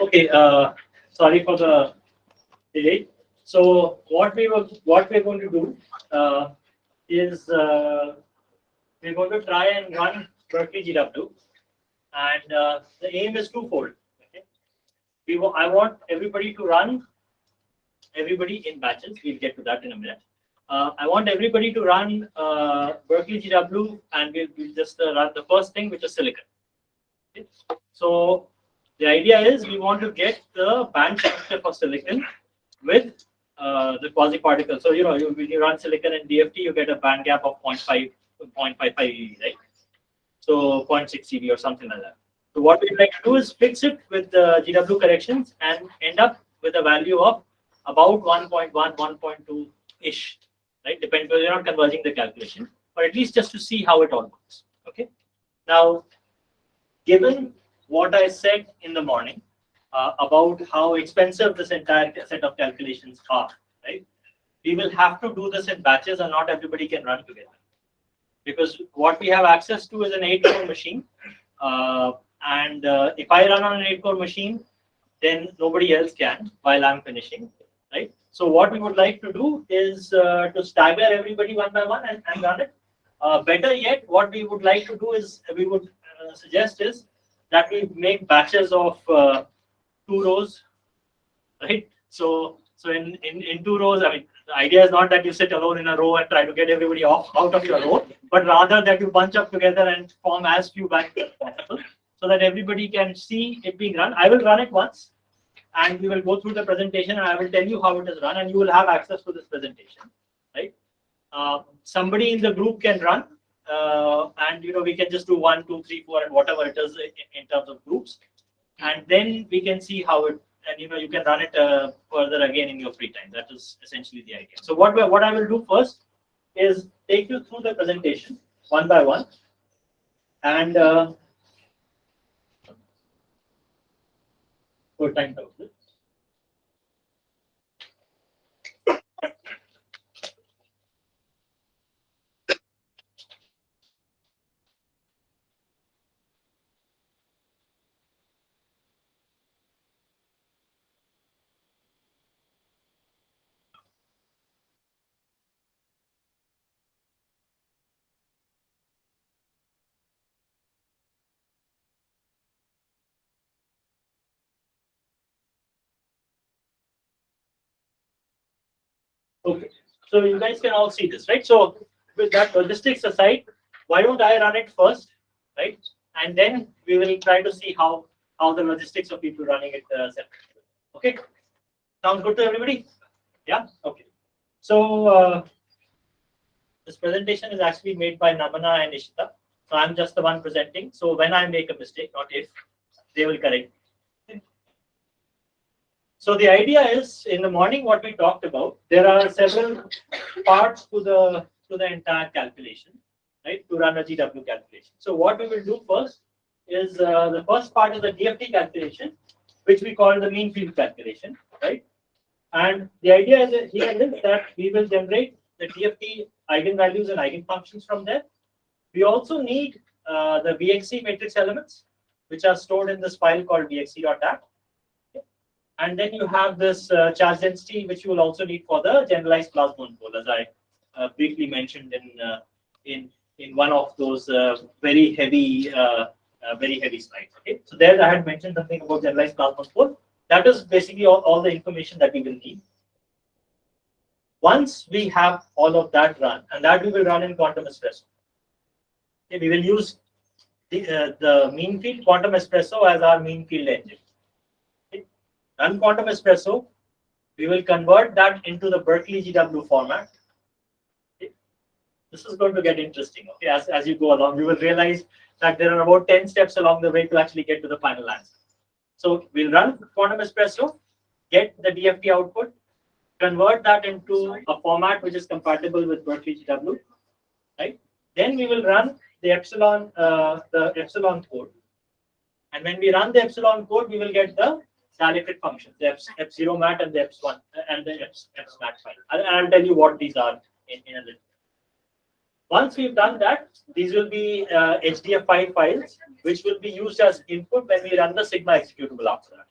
Okay, sorry for the delay. So what we're going to do is we're going to try and run Berkeley GW, and the aim is twofold. Okay? I want everybody to run everybody in batches. We'll get to that in a minute. I want everybody to run Berkeley GW, and we'll just run the first thing, which is silicon. Okay? So the idea is we want to get the band structure for silicon with the quasi-particle. So, when you run silicon in DFT, you get a band gap of 0.5, 0.55 eV, right? So 0.6 eV or something like that. So what we'd like to do is fix it with the GW corrections and end up with a value of about 1.1, 1.2-ish, right? Depending, because you're not converging the calculation, but at least just to see how it all works. Okay. Now, given what I said in the morning about how expensive this entire set of calculations are, right? We will have to do this in batches, and not everybody can run together. Because what we have access to is an 8-core machine. And if I run on an 8-core machine, then nobody else can while I'm finishing, right? So what we would like to do is to stagger everybody one by one and run it. Better yet, what we would like to do is, we would suggest is that we make batches of 2 rows, right? So in 2 rows, I mean, the idea is not that you sit alone in a row and try to get everybody out of your row, but rather that you bunch up together and form as few batches as possible, so that everybody can see it being run. I will run it once, and we will go through the presentation, and I will tell you how it is run, and you will have access to this presentation, right? Somebody in the group can run, and we can just do 1, 2, 3, 4, and whatever it is in terms of groups, and then we can see how it. And you can run it further again in your free time. That is essentially the idea. So what I will do first is take you through the presentation one by one, and for time purposes. Okay, so you guys can all see this, right? So with that logistics aside, why don't I run it first, right? And then we will try to see how the logistics of people running it separately. Okay, sounds good to everybody? Yeah. Okay. So this presentation is actually made by Namana and Ishita. So I'm just the one presenting. So when I make a mistake, not if, they will correct. So the idea is, in the morning, what we talked about, there are several parts to the entire calculation, right? To run a GW calculation. So what we will do first is the first part is the DFT calculation, which we call the mean field calculation, right? And the idea is here is that we will generate the DFT eigenvalues and eigenfunctions from there. We also need the VXC matrix elements, which are stored in this file called vxc.app. And then you have this charge density, which you will also need for the generalized plasmon pole, as I briefly mentioned in one of those very heavy slides. Okay, so there I had mentioned something about generalized plasmon pole. That is basically all the information that we will need. Once we have all of that run, and that we will run in quantum espresso. Okay, we will use the mean field quantum espresso as our mean field engine. Run quantum espresso, we will convert that into the Berkeley GW format. Okay. This is going to get interesting. Okay, as you go along, you will realize that there are about 10 steps along the way to actually get to the final answer. So we'll run quantum espresso, get the DFT output, convert that into a format which is compatible with Berkeley GW, right? Then we will run the epsilon code, and when we run the epsilon code, we will get the dielectric functions, the f0 mat and the f1 and the f mat file. I'll tell you what these are in a little. Once we've done that, these will be HDF5 files, which will be used as input when we run the Sigma executable after that.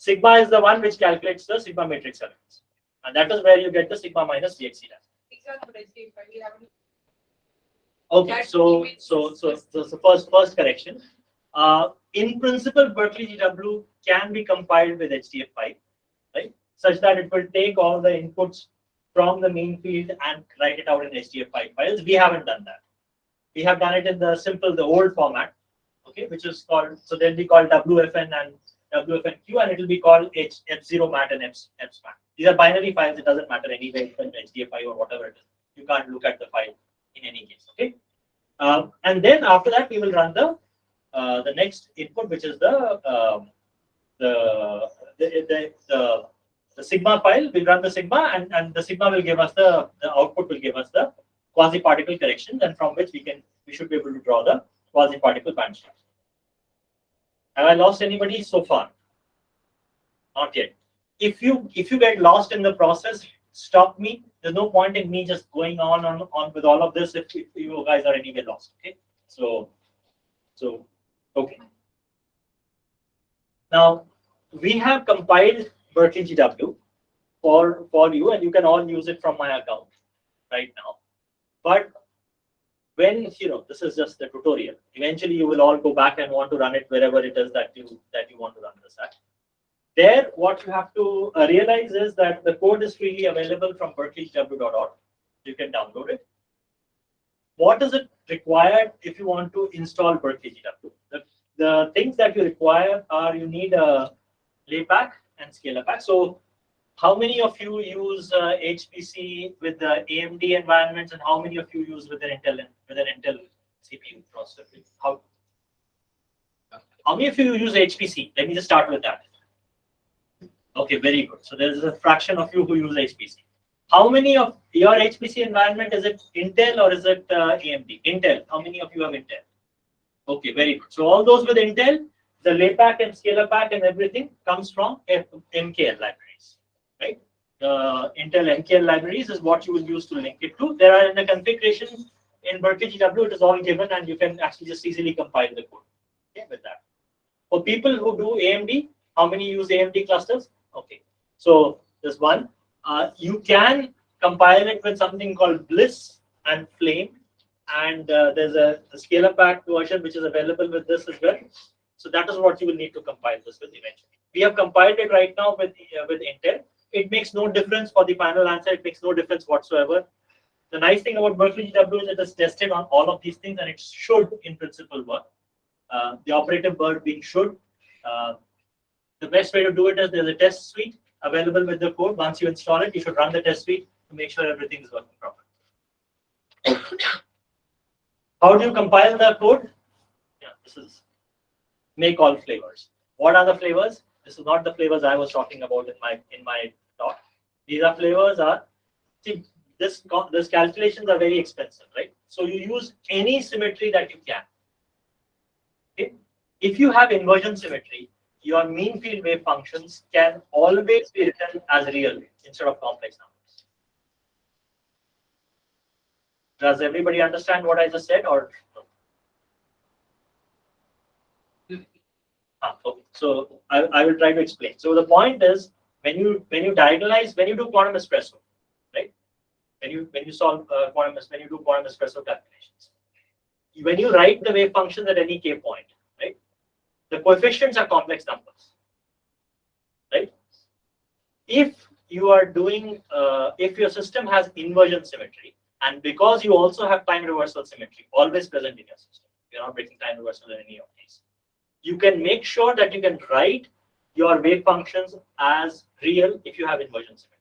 Sigma is the one which calculates the sigma matrix elements, and that is where you get the sigma minus DXC dash. Okay, so the first correction. In principle, Berkeley GW can be compiled with HDF5, right? Such that it will take all the inputs from the main field and write it out in HDF5 files. We haven't done that. We have done it in the simple, the old format, okay, which is called, so they'll be called WFN and WFNQ, and it will be called F0 mat and F mat. These are binary files. It doesn't matter anyway, HDF5 or whatever it is. You can't look at the file in any case, okay? And then after that, we will run the next input, which is the sigma file. We'll run the sigma, and the sigma will give us the output will give us the quasi-particle corrections, and from which we should be able to draw the quasi-particle band structure. Have I lost anybody so far? Not yet. If you get lost in the process, stop me. There's no point in me just going on with all of this if you guys are anyway lost. Okay. So okay. Now we have compiled Berkeley GW for you, and you can all use it from my account right now. But when this is just the tutorial. Eventually, you will all go back and want to run it wherever it is that you want to run this at. There, what you have to realize is that the code is freely available from berkeleyGW.org. You can download it. What is it required if you want to install Berkeley GW? The things that you require are you need a layback and scaler pack. So, how many of you use HPC with the AMD environments, and how many of you use with an Intel CPU processor? How many of you use HPC? Let me just start with that. Okay, very good. So there is a fraction of you who use HPC. How many of your HPC environment, is it Intel or is it AMD? Intel. How many of you have Intel? Okay, very good. So all those with Intel, the layback and scaler pack and everything comes from MKL libraries, right? The Intel MKL libraries is what you will use to link it to. There are in the configuration in Berkeley GW, it is all given, and you can actually just easily compile the code, okay, with that. For people who do AMD, how many use AMD clusters? Okay, so this one, you can compile it with something called Bliss and Flame, and there's a scaler pack version which is available with this as well. So that is what you will need to compile this with eventually. We have compiled it right now with Intel. It makes no difference for the final answer. It makes no difference whatsoever. The nice thing about Berkeley GW is it is tested on all of these things, and it should, in principle, work. The operative word being should. The best way to do it is there's a test suite available with the code. Once you install it, you should run the test suite to make sure everything is working properly. How do you compile the code? Yeah, this is make all flavors. What are the flavors? This is not the flavors I was talking about in my talk. These are flavors this calculations are very expensive, right? So you use any symmetry that you can. Okay? If you have inversion symmetry, your mean field wave functions can always be written as real instead of complex numbers. Does everybody understand what I just said, or no? Okay. So I will try to explain. So the point is, when you diagonalize, when you do quantum espresso, right? When you solve when you do quantum espresso calculations, when you write the wave functions at any k point, right? The coefficients are complex numbers, right? If you are doing, if your system has inversion symmetry, and because you also have time reversal symmetry always present in your system, you're not breaking time reversal in any of these, you can make sure that you can write your wave functions as real if you have inversion symmetry.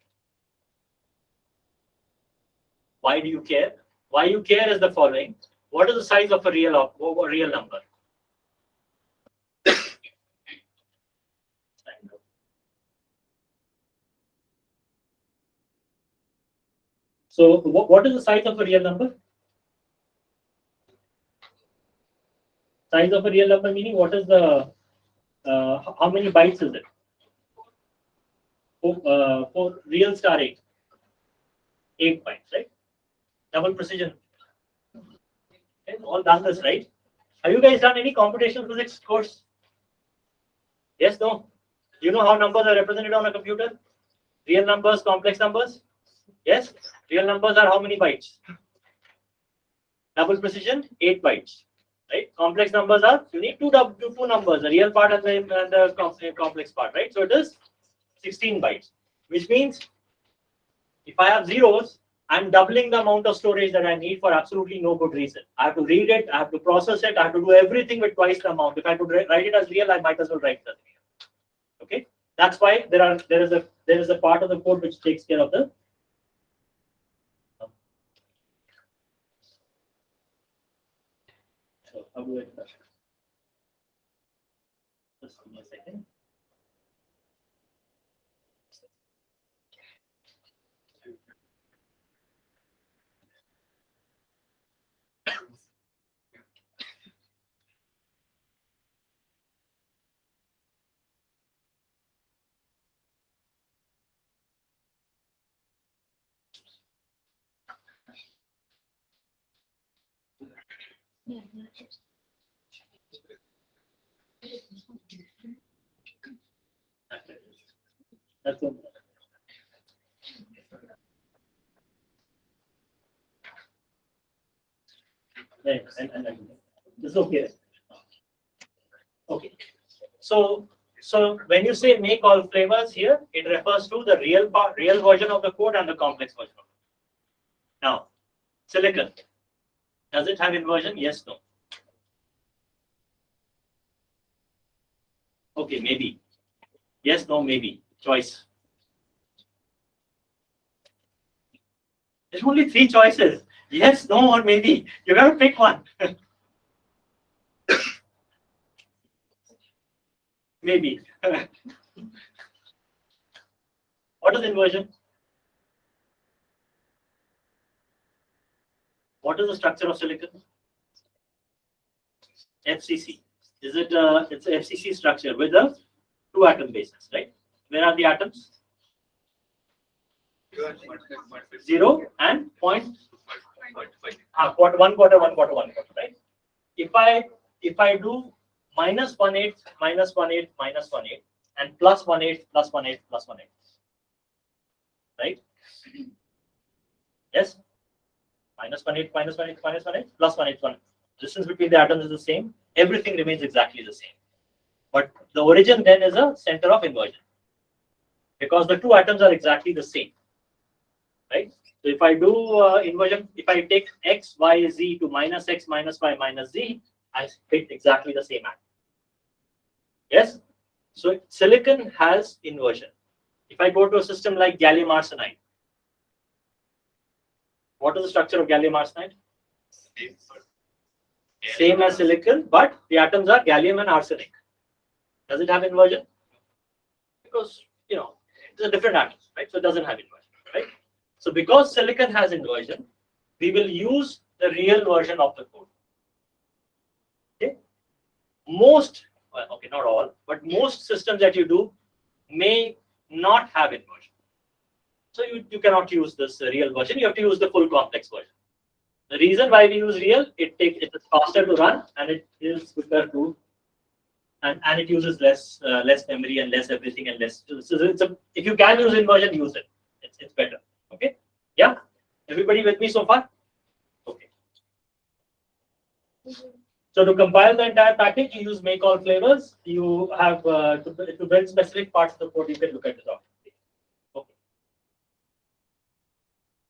Why do you care? Why you care is the following. What is the size of a real number? So what is the size of a real number? Size of a real number meaning what is the, how many bytes is it? For real star 8. 8 bytes, right? Double precision. Okay, all done this, right? Have you guys done any computational physics course? Yes, no? You know how numbers are represented on a computer? Real numbers, complex numbers? Yes? Real numbers are how many bytes? Double precision, 8 bytes. Right? Complex numbers are, you need two numbers, the real part and the complex part, right? So it is 16 bytes, which means if I have zeros, I'm doubling the amount of storage that I need for absolutely no good reason. I have to read it, I have to process it, I have to do everything with twice the amount. If I could write it as real, I might as well write it as real. Okay, that's why there is a part of the code which takes care of the. So how do I do that? Just give me a second. That's one. Right, and this is okay. Okay. So when you say make all flavors here, it refers to the real version of the code and the complex version of it. Now, silicon. Does it have inversion? Yes, no. Okay, maybe. Yes, no, maybe. Choice. There's only 3 choices. Yes, no, or maybe. You got to pick one. Maybe. What is inversion? What is the structure of silicon? FCC. Is it it's a FCC structure with a 2 atom basis, right? Where are the atoms? 0 and point. Quarter, 1 quarter, 1 quarter, 1 quarter, right? If I do minus 1/8, minus 1/8, minus 1/8, and plus 1/8, plus 1/8, plus 1/8, right? Yes. Minus 1/8, minus 1/8, minus 1/8, plus 1/8, 1. Distance between the atoms is the same. Everything remains exactly the same. But the origin then is a center of inversion because the 2 atoms are exactly the same, right? So if I do inversion, if I take x, y, z to minus x, minus y, minus z, I hit exactly the same atom. Yes? So silicon has inversion. If I go to a system like gallium arsenide, what is the structure of gallium arsenide? Same as silicon, but the atoms are gallium and arsenic. Does it have inversion? Because, it's a different atom, right? So it doesn't have inversion, right? So because silicon has inversion, we will use the real version of the code. Okay? Most, well, okay, not all, but most systems that you do may not have inversion. So you cannot use this real version. You have to use the full complex version. The reason why we use real, it is faster to run and it is quicker to, and it uses less memory and less everything and less. So if you can use inversion, use it. It's better. Okay. Yeah. Everybody with me so far? Okay. So to compile the entire package, you use make all flavors. You have to build specific parts of the code. You can look at the document. Okay.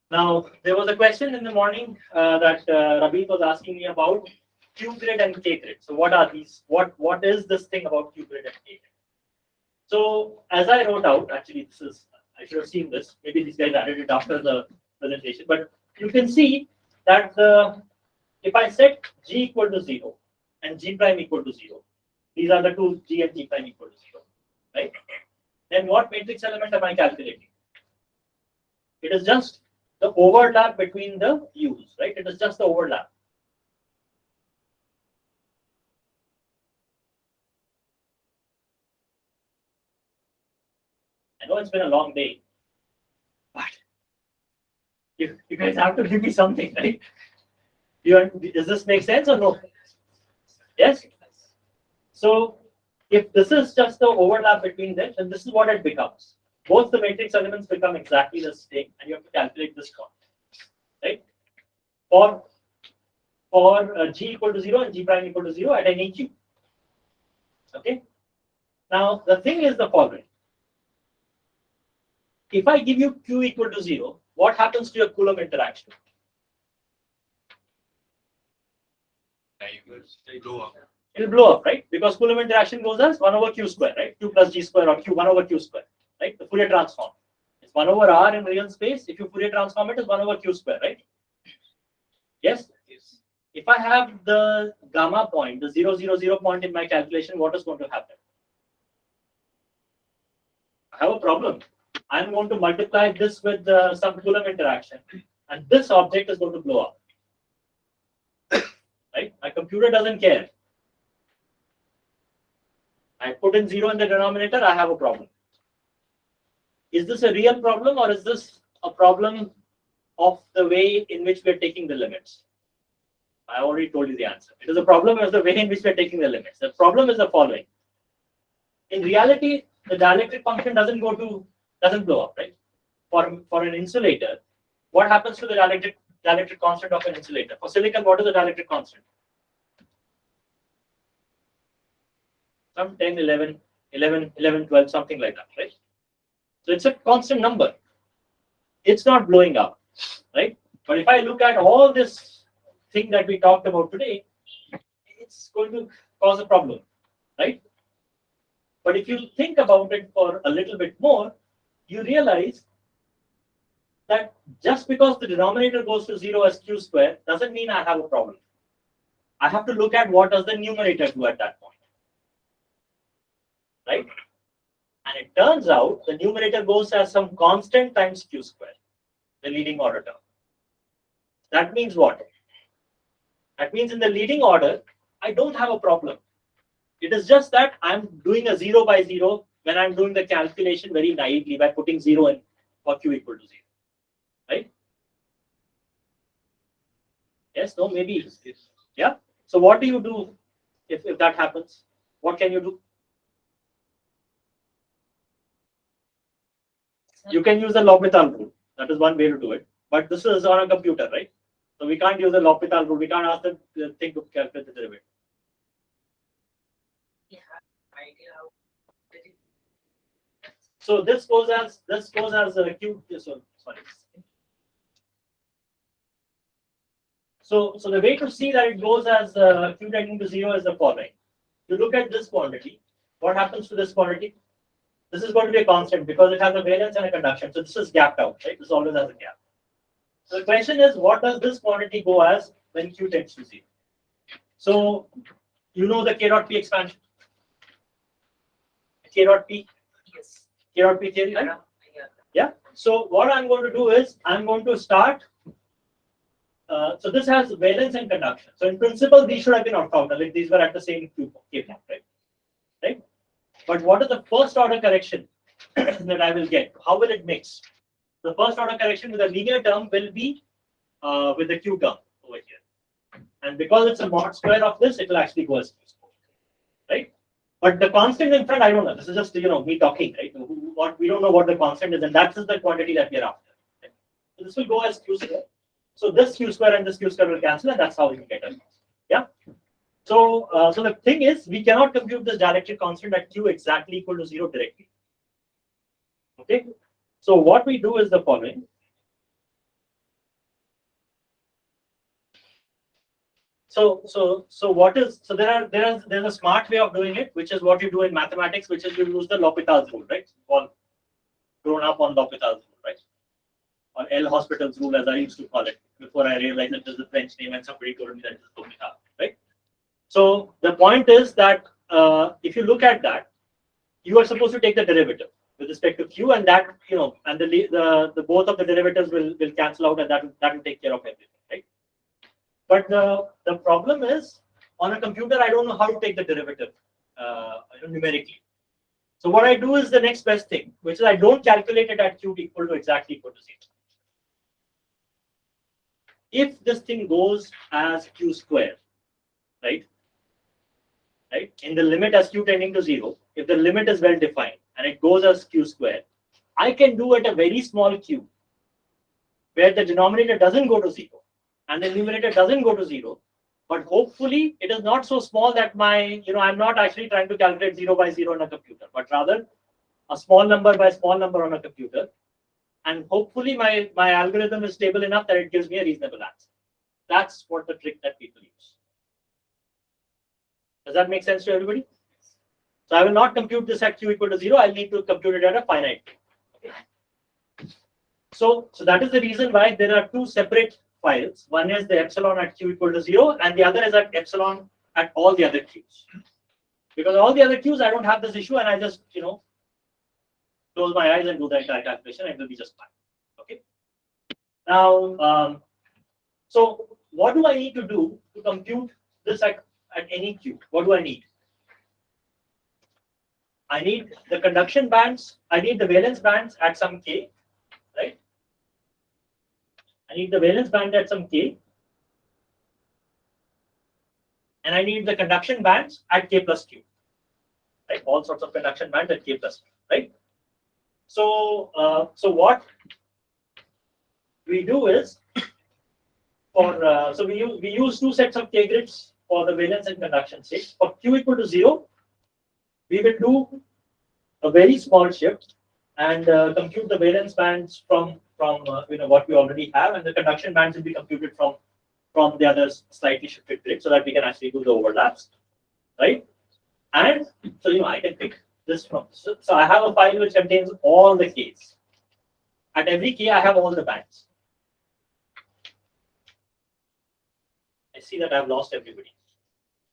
Now there was a question in the morning that Ravi was asking me about Q grid and K grid. So what are these? What is this thing about Q grid and K grid? So as I wrote out, actually I should have seen this. Maybe these guys added it after the presentation, but you can see that if I set G equal to 0 and G prime equal to 0, these are the two G and G prime equal to 0, right? Then what matrix element am I calculating? It is just the overlap between the U's, right? It is just the overlap. I know it's been a long day, but you guys have to give me something, right? Does this make sense or no? Yes? So if this is just the overlap between them, then this is what it becomes. Both the matrix elements become exactly the same, and you have to calculate this one, right? For G equal to 0 and G prime equal to 0 at any Q. Okay. Now the thing is the following. If I give you Q equal to 0, what happens to your Coulomb interaction? It'll blow up, right? Because Coulomb interaction goes as 1 over Q square, right? Q plus G square or Q 1 over Q square, right? The Fourier transform. It's 1 over R in real space. If you Fourier transform it, it's 1 over Q square, right? Yes? Yes. If I have the gamma point, the 0, 0, 0 point in my calculation, what is going to happen? I have a problem. I'm going to multiply this with some Coulomb interaction, and this object is going to blow up. Right? My computer doesn't care. I put in 0 in the denominator, I have a problem. Is this a real problem, or is this a problem of the way in which we are taking the limits? I already told you the answer. It is a problem of the way in which we are taking the limits. The problem is the following. In reality, the dielectric function doesn't blow up, right? For an insulator, what happens to the dielectric constant of an insulator? For silicon, what is the dielectric constant? Some 10, 11, 12, something like that, right? So it's a constant number. It's not blowing up, right? But if I look at all this thing that we talked about today, it's going to cause a problem, right? But if you think about it for a little bit more, you realize that just because the denominator goes to 0 as Q square doesn't mean I have a problem. I have to look at what does the numerator do at that point, right? And it turns out the numerator goes as some constant times Q square, the leading order term. That means what? That means in the leading order, I don't have a problem. It is just that I'm doing a 0 by 0 when I'm doing the calculation very naively by putting 0 in for Q equal to 0, right? Yes, no, maybe. Yeah. So what do you do if that happens? What can you do? You can use the Lhopitals rule. That is one way to do it. But this is on a computer, right? So we can't use the Lhopitals rule. We can't ask the thing to calculate the derivative. So this goes as a Q. Sorry. So the way to see that it goes as Q tending to 0 is the following. You look at this quantity. What happens to this quantity? This is going to be a constant because it has a valence and a conduction. So this is gapped out, right? This always has a gap. So the question is, what does this quantity go as when Q tends to 0? So you know the K dot P expansion. K dot P. Yes. K dot P theory, right? Yeah. So what I'm going to do is I'm going to start. So this has valence and conduction. So in principle, these should have been orthogonal. Like these were at the same K block, right? Right. But what is the first order correction that I will get? How will it mix? The first order correction with a linear term will be with the Q term over here. And because it's a mod square of this, it will actually go as Q square, right? But the constant in front, I don't know. This is just me talking, right? We don't know what the constant is, and that's the quantity that we are after. Right? So this will go as Q square. So this Q square and this Q square will cancel, and that's how we get it. Yeah. So the thing is, we cannot compute this dielectric constant at Q exactly equal to 0 directly. Okay. So what we do is the following. There's a smart way of doing it, which is what you do in mathematics, which is you use the Lhopitals rule, right? All grown up on Lhopitals rule, right? Or Lhopitals rule, as I used to call it, before I realized that there's a French name and somebody told me that it's Lhopitals, right? So the point is that if you look at that, you are supposed to take the derivative with respect to Q, and that and the both of the derivatives will cancel out, and that will take care of everything, right? But the problem is, on a computer, I don't know how to take the derivative numerically. So what I do is the next best thing, which is I don't calculate it at Q exactly equal to 0. If this thing goes as Q square, right? right? In the limit as q tending to 0, if the limit is well defined and it goes as q square, I can do at a very small q, where the denominator doesn't go to 0 and the numerator doesn't go to 0, but hopefully it is not so small that I'm not actually trying to calculate 0 by 0 on a computer, but rather a small number by small number on a computer. And hopefully my algorithm is stable enough that it gives me a reasonable answer. That's what the trick that people use. Does that make sense to everybody? So I will not compute this at q equal to 0. I'll need to compute it at a finite. Okay. So that is the reason why there are two separate files. One is the epsilon at q equal to 0, and the other is at epsilon at all the other q's. Because all the other q's, I don't have this issue, and I just close my eyes and do the entire calculation, and it will be just fine. Okay. Now, so what do I need to do to compute this at any q? What do I need? I need the conduction bands. I need the valence bands at some k, right? I need the valence band at some k, and I need the conduction bands at k plus q, right? All sorts of conduction bands at k plus q, right? So what we do is we use two sets of k grids for the valence and conduction state. For q equal to 0, we will do a very small shift and compute the valence bands from what we already have, and the conduction bands will be computed from the other slightly shifted grid, so that we can actually do the overlaps, right? And so I can pick this from. So I have a file which contains all the k's. At every k, I have all the bands. I see that I've lost everybody.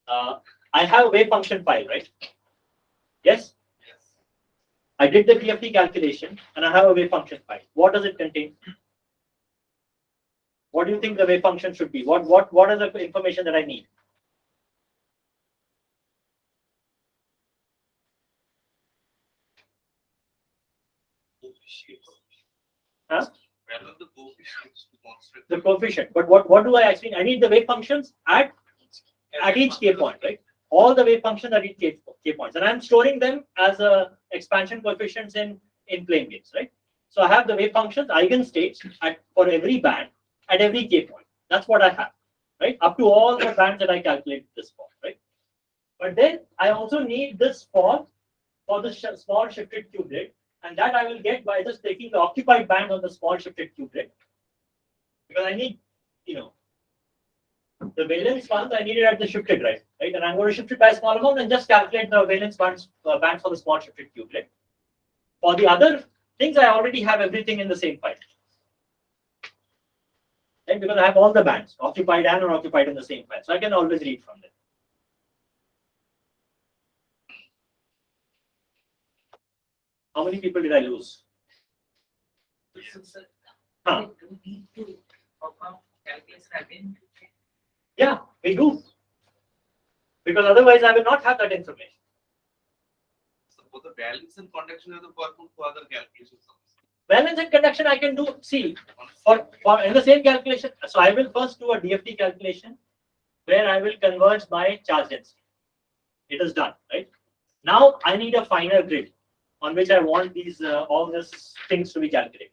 I have a wave function file, right? Yes? Yes. I did the DFT calculation and I have a wave function file. What does it contain? What do you think the wave function should be? What is the information that I need? Huh? The coefficient. But what do I actually need? I need the wave functions at each k point, right? All the wave functions at each k points, and I'm storing them as expansion coefficients in plane waves, right? So I have the wave functions eigenstates for every band at every k point. That's what I have, right? Up to all the bands that I calculate this for, right? But then I also need this for the small shifted q grid, and that I will get by just taking the occupied band on the small shifted q grid, because I need the valence ones, I need it at the shifted, right? And I'm going to shift it by a small amount and just calculate the valence bands for the small shifted q grid. For the other things, I already have everything in the same file, right? Because I have all the bands, occupied and unoccupied, in the same file, so I can always read from them. How many people did I lose? Huh. Yeah, we do. Because otherwise I will not have that information. So for the valence and conduction, you have to perform for other calculations. Valence and conduction I can do, see, for in the same calculation. So I will first do a DFT calculation where I will converge my charge density. It is done, right? Now I need a finer grid on which I want these all these things to be calculated.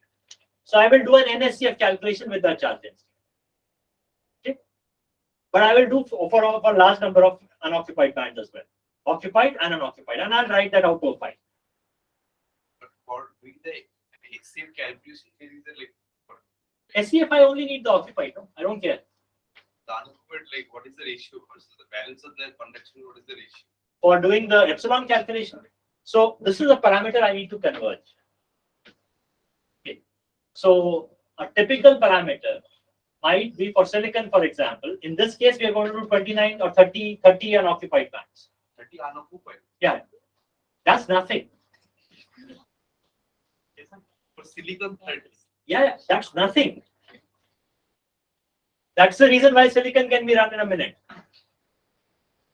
So I will do an NSCF calculation with that charge density. Okay, but I will do for a large number of unoccupied bands as well, occupied and unoccupied, and I'll write that out to a file. But for doing the SCF calculation, SCF I only need the occupied. No, I don't care. The unoccupied, what is the ratio versus the balance of the conduction? What is the ratio for doing the epsilon calculation? So this is a parameter I need to converge. Okay. So a typical parameter might be for silicon, for example. In this case, we are going to do 29 or 30 unoccupied bands. 30 unoccupied? Yeah. That's nothing. For silicon 30? Yeah, that's nothing. That's the reason why silicon can be run in a minute.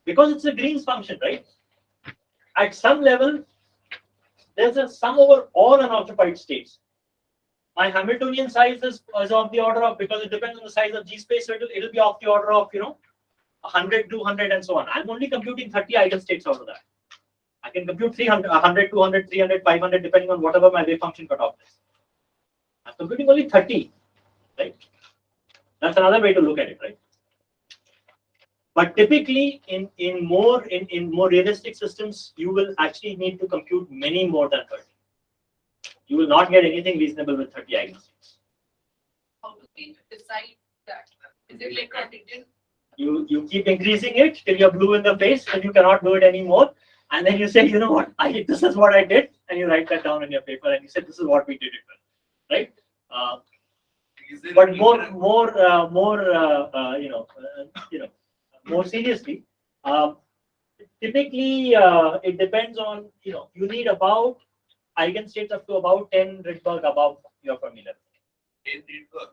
Because it's a Green's function, right? At some level, there's a sum over all unoccupied states. My Hamiltonian size is of the order of, because it depends on the size of G space, so it'll be of the order of 100, 200, and so on. I'm only computing 30 eigenstates out of that. I can compute 300, 100, 200, 300, 500, depending on whatever my wave function cutoff is. I'm computing only 30, right? That's another way to look at it, right? But typically, in more realistic systems, you will actually need to compute many more than 30. You will not get anything reasonable with 30 eigenstates. How do we decide that? Is it like contingent? You keep increasing it till you're blue in the face, and you cannot do it anymore. And then you say, you know what, this is what I did, and you write that down in your paper, and you say, this is what we did it with, right? But more seriously, typically it depends on, you need about eigenstates up to about 10 Rydberg above your Fermi level. 10 Rydberg.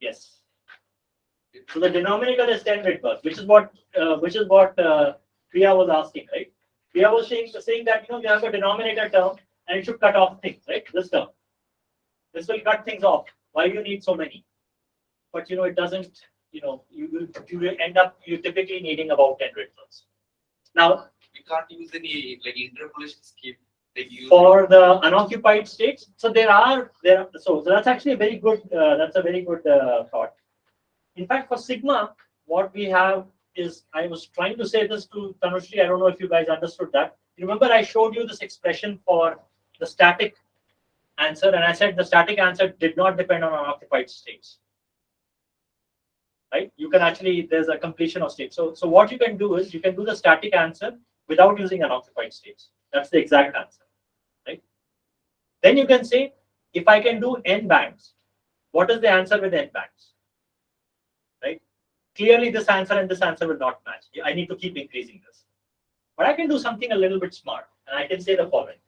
Yes. So the denominator is 10 Rydberg, which is what Priya was asking, right? Priya was saying that you have a denominator term and it should cut off things, right? This term. This will cut things off. Why do you need so many? But it doesn't. You will end up typically needing about 10 Rydbergs. Now you can't use any like interpolation scheme. For the unoccupied states, so so that's actually a very good thought. In fact, for sigma, what we have is, I was trying to say this to Tanushri, I don't know if you guys understood that. Remember, I showed you this expression for the static answer, and I said the static answer did not depend on unoccupied states. Right? You can actually, there's a completion of states. So what you can do is, you can do the static answer without using unoccupied states. That's the exact answer. Right? Then you can say, if I can do n bands, what is the answer with n bands? Right? Clearly, this answer and this answer will not match. I need to keep increasing this. But I can do something a little bit smart, and I can say the following.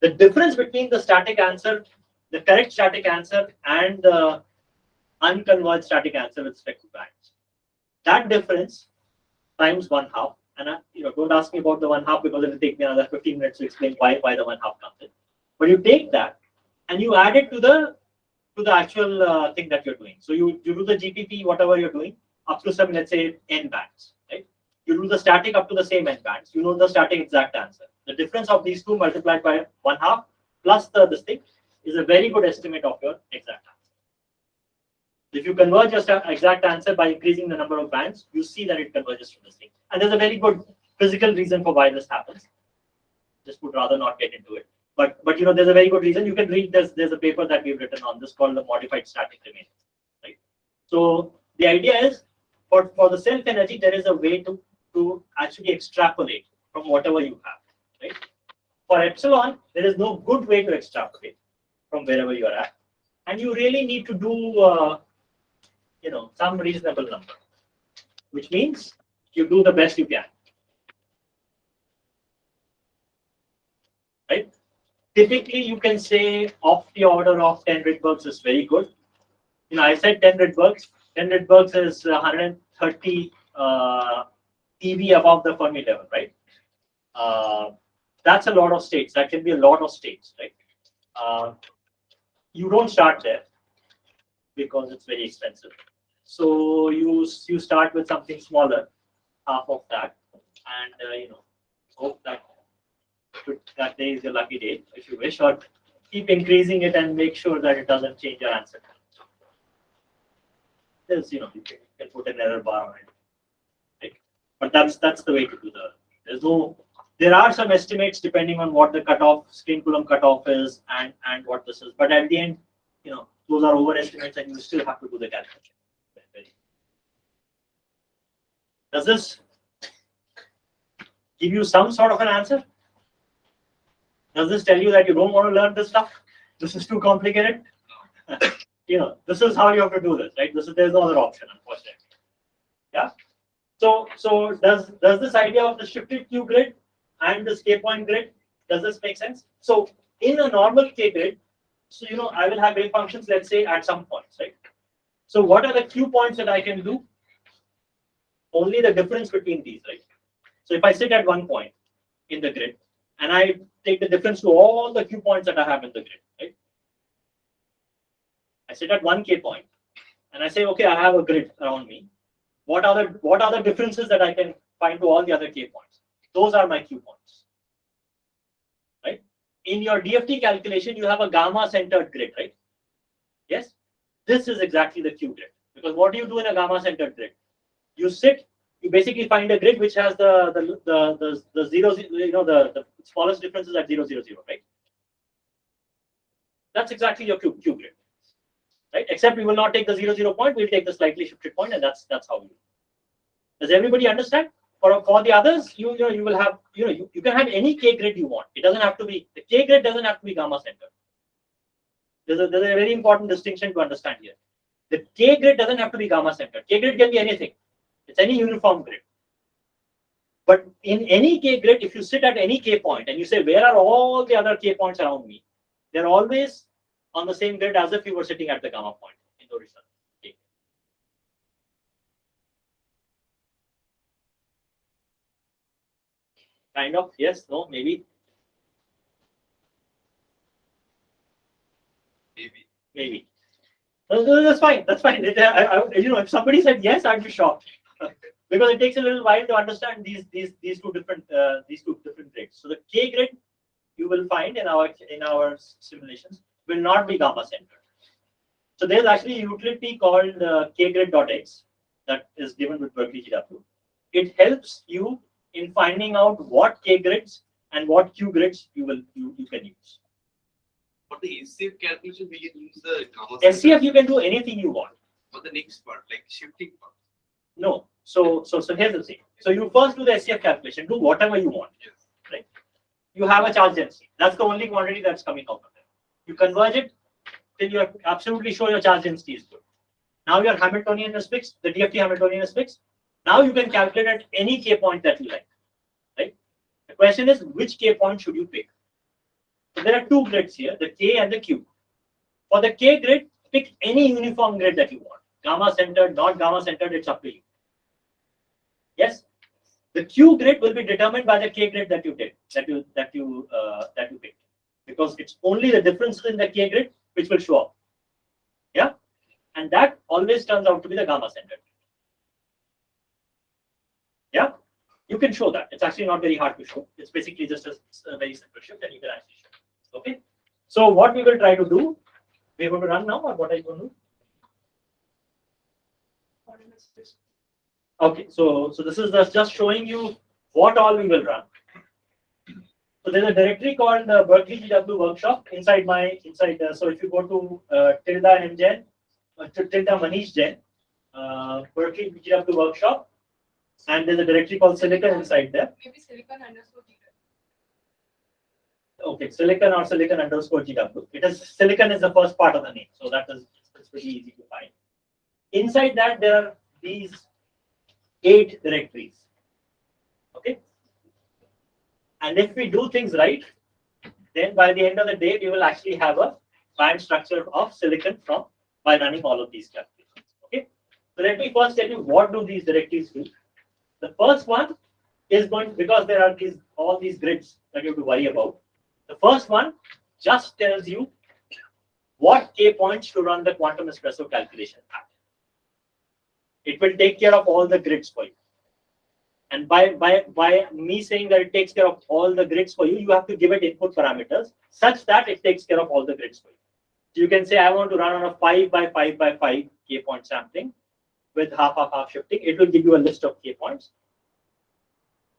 The difference between the static answer, the correct static answer, and the unconverged static answer with respect to bands. That difference times 1/2. And don't ask me about the 1/2 because it will take me another 15 minutes to explain why the 1/2 comes in. But you take that and you add it to the actual thing that you're doing. So you do the GPP, whatever you're doing, up to some, let's say, n bands, right? You do the static up to the same n bands. You know the static exact answer. The difference of these two multiplied by 1/2 plus this thing is a very good estimate of your exact answer. If you converge your exact answer by increasing the number of bands, you see that it converges to this thing. And there's a very good physical reason for why this happens. Just would rather not get into it. But there's a very good reason. You can read this. There's a paper that we've written on this called the modified static remains. Right. So the idea is, for the self energy, there is a way to actually extrapolate from whatever you have. Right. For epsilon, there is no good way to extrapolate from wherever you are at, and you really need to do some reasonable number, which means you do the best you can. Right? Typically, you can say of the order of 10 Rydbergs is very good. I said 10 Rydbergs. 10 Rydbergs is 130 eV above the Fermi level, right? That's a lot of states. That can be a lot of states, right? You don't start there because it's very expensive. So you start with something smaller, half of that, and hope that day is your lucky day, if you wish, or keep increasing it and make sure that it doesn't change your answer. There's, you can put an error bar on it, right? But that's the way to do there are some estimates depending on what the cutoff, screen Coulomb cutoff is and what this is. But at the end, those are overestimates and you still have to do the calculation. Does this give you some sort of an answer? Does this tell you that you don't want to learn this stuff? This is too complicated? This is how you have to do this, right? There's no other option, unfortunately. Yeah. So does this idea of the shifted Q grid and this K point grid, does this make sense? So in a normal K grid, so I will have wave functions, let's say, at some points, right? So what are the Q points that I can do? Only the difference between these, right? So if I sit at one point in the grid and I take the difference to all the Q points that I have in the grid, right? I sit at one K point and I say, okay, I have a grid around me. What are the differences that I can find to all the other k points? Those are my q points. Right? In your DFT calculation, you have a gamma centered grid, right? Yes? This is exactly the q grid. Because what do you do in a gamma centered grid? You basically find a grid which has the zero, the smallest differences at 0, 0, 0, right? That's exactly your q grid. Right? Except we will not take the 0, 0 point, we'll take the slightly shifted point, and that's how we do. Does everybody understand? For the others, you will have, you can have any k grid you want. It doesn't have to be, the k grid doesn't have to be gamma centered. There's a very important distinction to understand here. The k grid doesn't have to be gamma centered. K grid can be anything. It's any uniform grid. But in any k grid, if you sit at any k point and you say, where are all the other k points around me? They're always on the same grid as if you were sitting at the gamma point in the original. Okay. Kind of, yes, no, maybe. Maybe. No, that's fine. That's fine. If somebody said yes, I'd be shocked because it takes a little while to understand these two different grids. So the k grid you will find in our simulations will not be gamma centered. So there's actually a utility called kgrid.x that is given with Berkeley GW. It helps you in finding out what k grids and what q grids you can use. For the SCF calculation, we can use the gamma. SCF you can do anything you want. For the next part, like shifting part. No. So here's the thing. So you first do the SCF calculation, do whatever you want. Yes. Right? You have a charge density. That's the only quantity that's coming out of it. You converge it till you're absolutely sure your charge density is good. Now your Hamiltonian is fixed, the DFT Hamiltonian is fixed. Now you can calculate at any k point that you like. Right? The question is, which k point should you pick? So there are two grids here, the k and the q. For the k grid, pick any uniform grid that you want. Gamma centered, not gamma centered, it's up to you. Yes? The q grid will be determined by the k grid that you did, that you picked, because it's only the differences in the k grid which will show up. Yeah, and that always turns out to be the gamma centered. Yeah, you can show that. It's actually not very hard to show. It's basically just a very simple shift, and you can actually show. Okay. So what we will try to do, we're going to run now, or what are you going to do? Okay, so this is just showing you what all we will run. So there's a directory called Berkeley GW workshop inside. So if you go to tilde M Jain, tilde Manish Jain, Berkeley GW workshop, and there's a directory called Silicon inside there. Maybe silicon underscore GW. Okay, silicon or silicon underscore GW. It is silicon is the first part of the name, so it's pretty easy to find. Inside that there are these 8 directories. Okay, and if we do things right, then by the end of the day we will actually have a band structure of silicon by running all of these calculations. Okay, so let me first tell you what do these directories do. The first one is because there are all these grids that you have to worry about. The first one just tells you what k points to run the quantum espresso calculation at. It will take care of all the grids for you. And by me saying that it takes care of all the grids for you, you have to give it input parameters such that it takes care of all the grids for you. So you can say, I want to run on a 5 by 5 by 5 k point sampling with half shifting. It will give you a list of k points.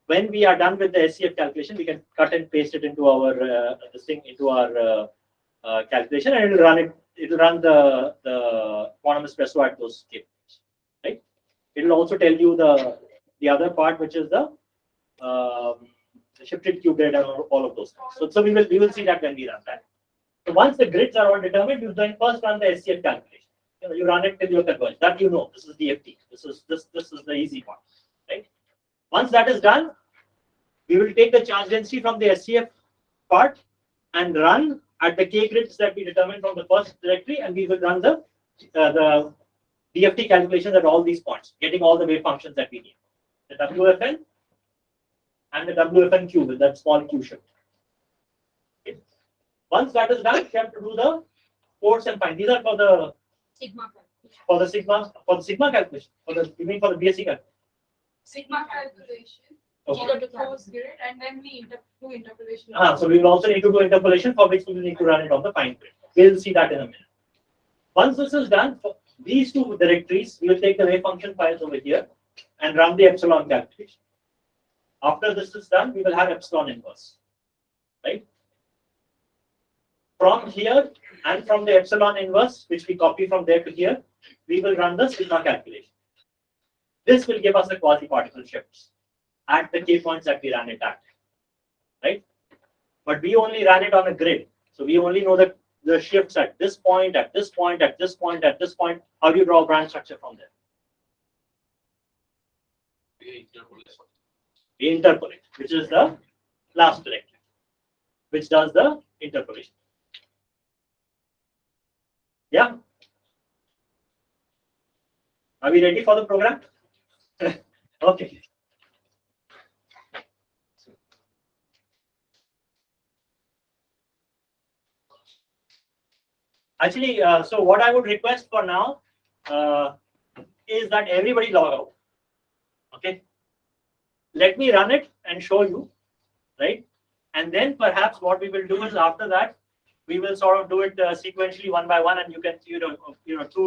When we are done with the SCF calculation, we can cut and paste it into our calculation, and it will run it. It will run the quantum espresso at those k points. Right? It will also tell you the other part, which is the shifted Q grid and all of those things. So we will see that when we run that. So once the grids are all determined, you then first run the SCF calculation. You run it till you converge. That this is DFT. This is the easy part, right? Once that is done, we will take the charge density from the SCF part and run at the k grids that we determined from the first directory, and we will run the DFT calculations at all these points, getting all the wave functions that we need. The WFN and the WFNQ with that small Q shift. Okay. Once that is done, we have to do the force and find. These are for the Sigma. For the sigma calculation, you mean for the BSc calculation? Sigma calculation, Okay. for the course grid, and then we do interpolation. So we will also need to do interpolation, for which we will need to run it on the fine grid. We'll see that in a minute. Once this is done, for these two directories, we will take the wave function files over here and run the epsilon calculation. After this is done, we will have epsilon inverse, right? From here and from the epsilon inverse, which we copy from there to here, we will run the sigma calculation. This will give us the quasi-particle shifts at the k points that we ran it at, right? But we only ran it on a grid, so we only know that the shifts at this point, at this point, at this point, at this point. How do you draw a branch structure from there? We interpolate, which is the last directive, which does the interpolation. Yeah. Are we ready for the program? Okay. Actually, so what I would request for now is that everybody log out. Okay. Let me run it and show you, right? And then perhaps what we will do is after that, we will sort of do it sequentially one by one, and you can, two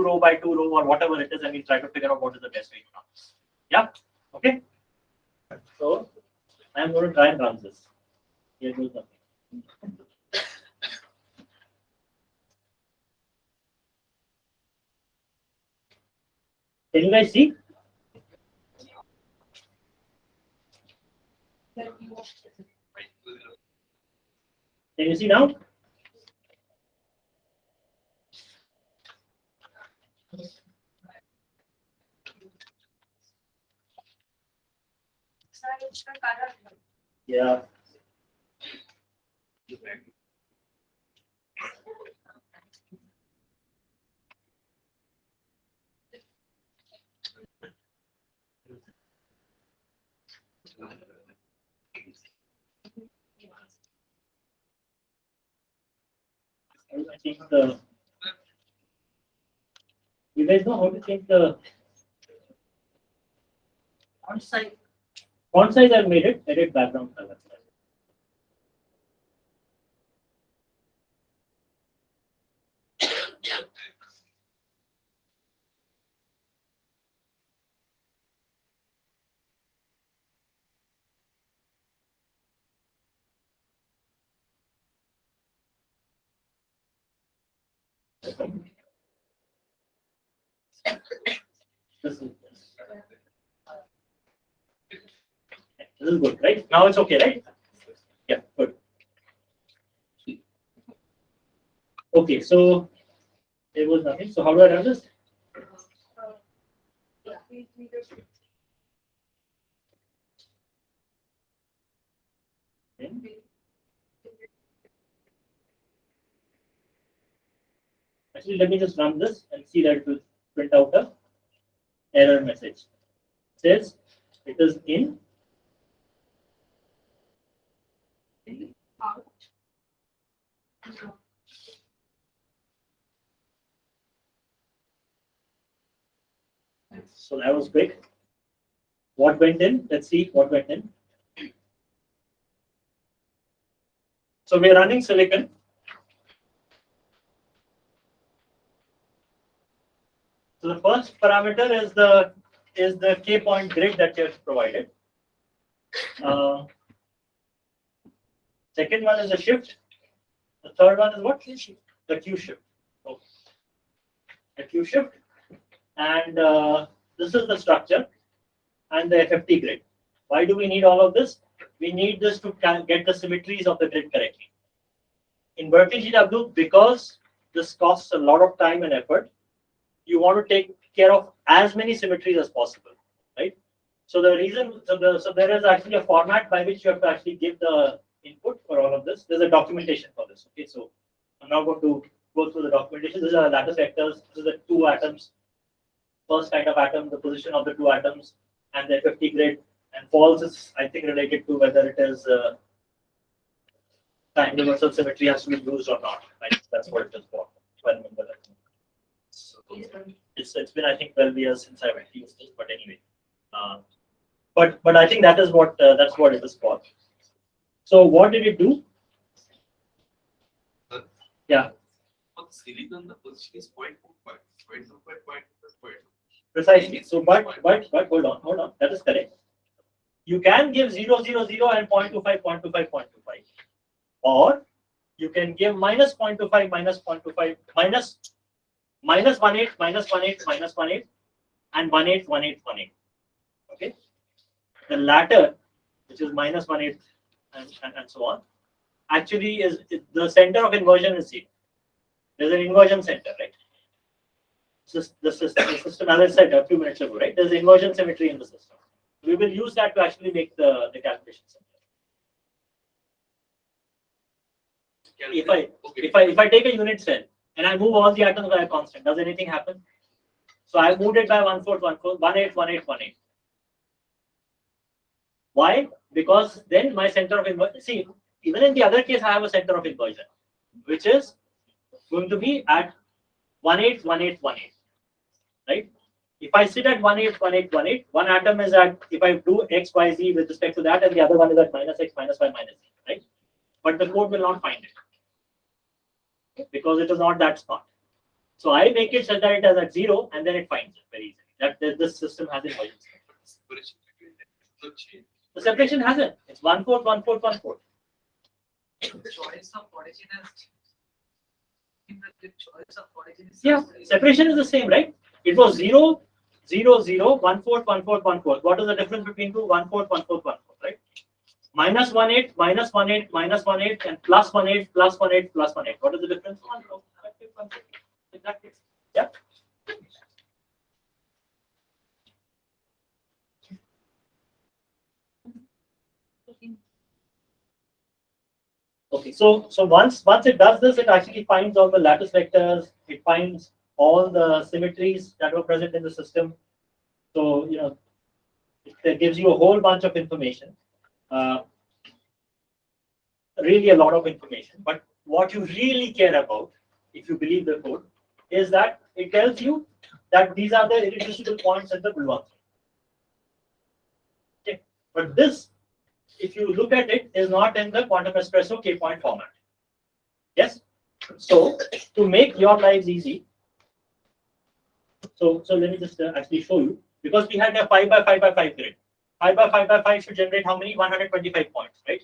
row by two row or whatever it is, and we try to figure out what is the best way to run. Yeah. Okay. So I'm going to try and run this. Here goes nothing. Can you guys see? Can you see now? Yeah. I think you guys know how to change the font size. Font size I've made it, edit background color. This is good, right? Now it's okay, right? Yeah, good. Okay, so there was nothing. So how do I run this? Actually, let me just run this and see that it will print out a error message. It says it is in Out. So that was quick. What went in? Let's see what went in. So we are running silicon. So the first parameter is the k point grid that you have provided. Second one is the shift. The third one is what? The Q shift. Okay. The Q shift, and this is the structure and the FFT grid. Why do we need all of this? We need this to get the symmetries of the grid correctly. In Berkeley GW, because this costs a lot of time and effort, you want to take care of as many symmetries as possible, right? So the reason, so there is actually a format by which you have to actually give the input for all of this. There's a documentation for this. Okay, so I'm not going to go through the documentation. These are lattice vectors. This is the two atoms. First kind of atom, the position of the two atoms, and the FFT grid. And false is, I think, related to whether it is time universal symmetry has to be used or not. Right? That's what it is for. If I remember that. It's been, I think, 12 years since I've used this, but anyway. But I think that is what that's what it is for. So what did it do? Yeah. For the silicon, the position is 0.25, 0.25. Precisely. So, but hold on. That is correct. You can give 0, 0, 0 and 0.25, 0.25, 0.25, or you can give minus 0.25, minus 0.25, minus 18, minus 18, minus 18, and 18, 18, 18. Okay. The latter, which is minus 18 and so on, actually is the center of inversion is 0. There's an inversion center, right? The system, as I said a few minutes ago, right? There's inversion symmetry in the system. We will use that to actually make the calculation simple. If I take a unit cell and I move all the atoms by a constant, does anything happen? So I moved it by 1/4, 1/4, 18, 18, 18. Why? Because then my center of inversion. See, even in the other case, I have a center of inversion, which is going to be at 18, 18, 18. Right? If I sit at 18, 18, 18, one atom is at, if I do x, y, z with respect to that, and the other one is at minus x, minus y, minus z, right? But the code will not find it because it is not that smart. So I make it such that it is at 0, and then it finds it very easily. That this system has inversions. The separation hasn't. It's 1/4, 1/4, 1/4. The choice of origin has the choice of origin is Yeah, separation is the same, right? It was 0, 0, 0, 1/4, 1/4, 1/4. What is the difference between two? 1/4, 1/4, 1/4, right? Minus 18, minus 18, minus 18, and plus 18, plus 18, plus 18. What is the difference? 1/4. Exactly. Yeah. Okay, so once it does this, it actually finds all the lattice vectors. It finds all the symmetries that were present in the system. So it gives you a whole bunch of information. Really a lot of information. But what you really care about, if you believe the code, is that it tells you that these are the irreducible points in the Galois. Okay, but this, if you look at it, is not in the quantum espresso k-point format. Yes. So to make your lives easy, so let me just actually show you, because we had a 5 by 5 by 5 grid. 5 by 5 by 5 should generate how many? 125 points, right?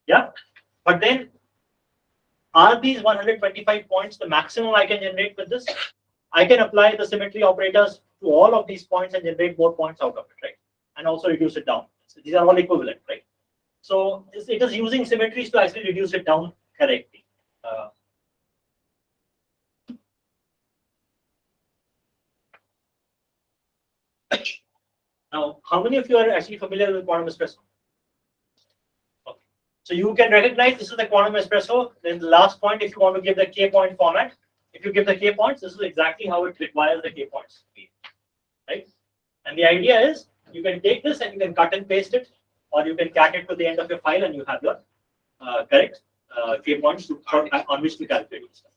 Yeah. But then, are these 125 points the maximum I can generate with this? I can apply the symmetry operators to all of these points and generate more points out of it, right? And also reduce it down. So these are all equivalent, right? So it is using symmetries to actually reduce it down correctly. Now, how many of you are actually familiar with quantum espresso? Okay. So you can recognize this is the quantum espresso. Then the last point, if you want to give the k-point format, if you give the k-points, this is exactly how it requires the k-points to be, right? And the idea is you can take this and you can cut and paste it, or you can cat it to the end of your file and you have your correct k-points on which to calculate stuff.